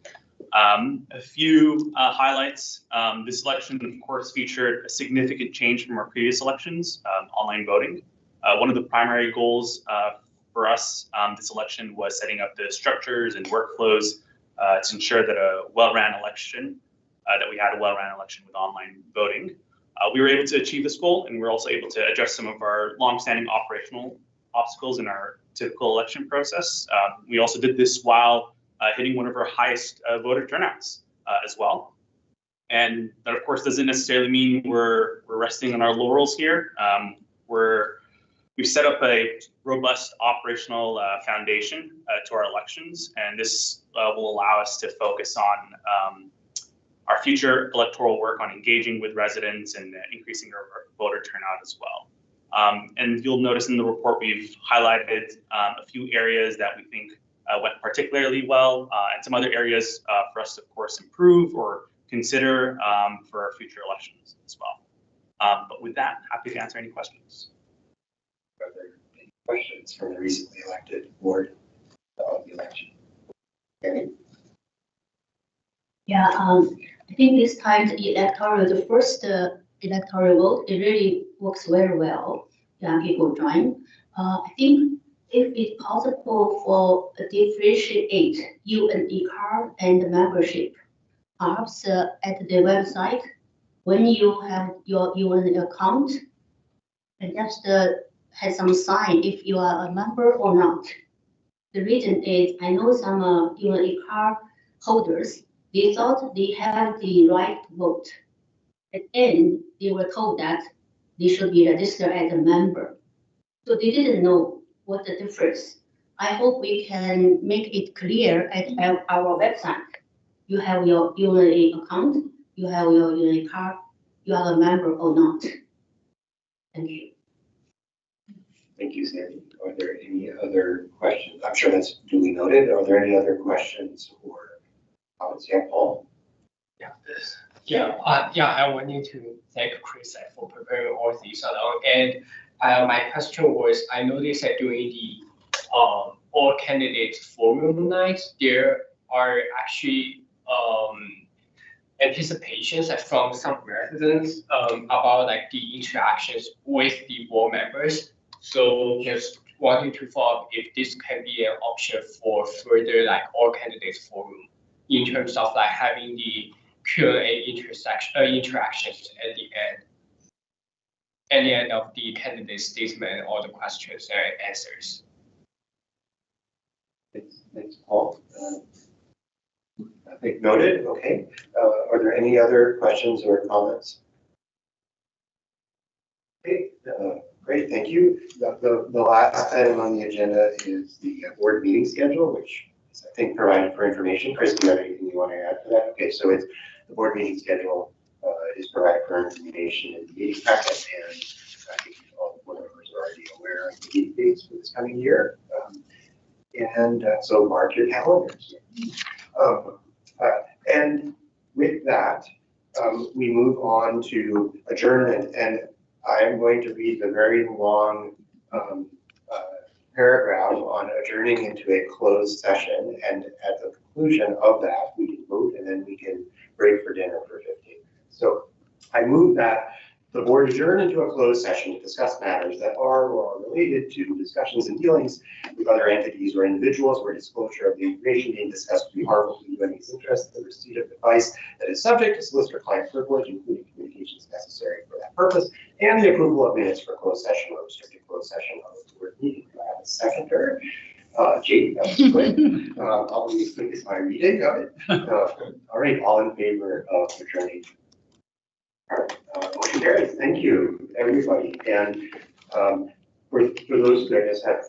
A few highlights. This election, of course, featured a significant change from our previous elections, online voting. One of the primary goals for us this election was setting up the structures and workflows to ensure that we had a well-ran election with online voting. We were able to achieve this goal, and we were also able to address some of our long-standing operational obstacles in our typical election process. We also did this while hitting one of our highest voter turnouts as well. And that, of course, doesn't necessarily mean we're resting on our laurels here. We've set up a robust operational foundation to our elections, and this will allow us to focus on our future electoral work on engaging with residents and increasing our voter turnout as well. And you'll notice in the report we've highlighted a few areas that we think went particularly well, and some other areas for us to, of course, improve or consider for our future elections as well. But with that, happy to answer any questions. Are there any questions from the recently elected board of the election? Okay. Yeah, I think this time the first electoral vote, it really works very well. Yeah, people join. I think if it's possible for differentiate UNE card and membership, perhaps at the website, when you have your UNE account, and just have some sign if you are a member or not. The reason is I know some UNE card holders, they thought they have the right to vote. At the end, they were told that they should be registered as a member. So they didn't know what the difference. I hope we can make it clear at our website. You have your UNE account, you have your UNE card, you are a member or not. Thank you. Thank you, Sandy. Are there any other questions? I'm sure that's duly noted. Are there any other questions or comments? Yeah, Paul? I wanted to thank Chris for preparing all these along. And my question was, I noticed that during the all candidates forum nights, there are actually anticipations from some residents about like the interactions with the board members. So just wanting to follow up if this can be an option for further like all candidates forum in terms of like having the Q&A interactions at the end of the candidate statement or the questions and answers. Thanks, Paul. I think noted, okay. Are there any other questions or comments? Okay, great, thank you. The last item on the agenda is the board meeting schedule, which is, I think, provided for information. Chris, do you have anything you want to add to that? Okay, so it's the board meeting schedule is provided for information in the meeting packet, and I think all the board members are already aware of the meeting dates for this coming year. So mark your calendars. And with that, we move on to adjournment, and I am going to read the very long paragraph on adjourning into a closed session, and at the conclusion of that, we can vote, and then we can break for dinner for 15 minutes. So I move that the board adjourn into a closed session to discuss matters that are or are related to discussions and dealings with other entities or individuals where disclosure of the information being discussed would be harmful to UNE's interest, the receipt of advice that is subject to solicitor-client privilege, including communications necessary for that purpose, and the approval of minutes for closed session or restricted closed session of the board meeting. Do I have a seconder? Jake, that was quick. I'll be as quick as my reading of it. All right, all in favor of adjourning? All right, motion carries. Thank you, everybody. And for those who I guess have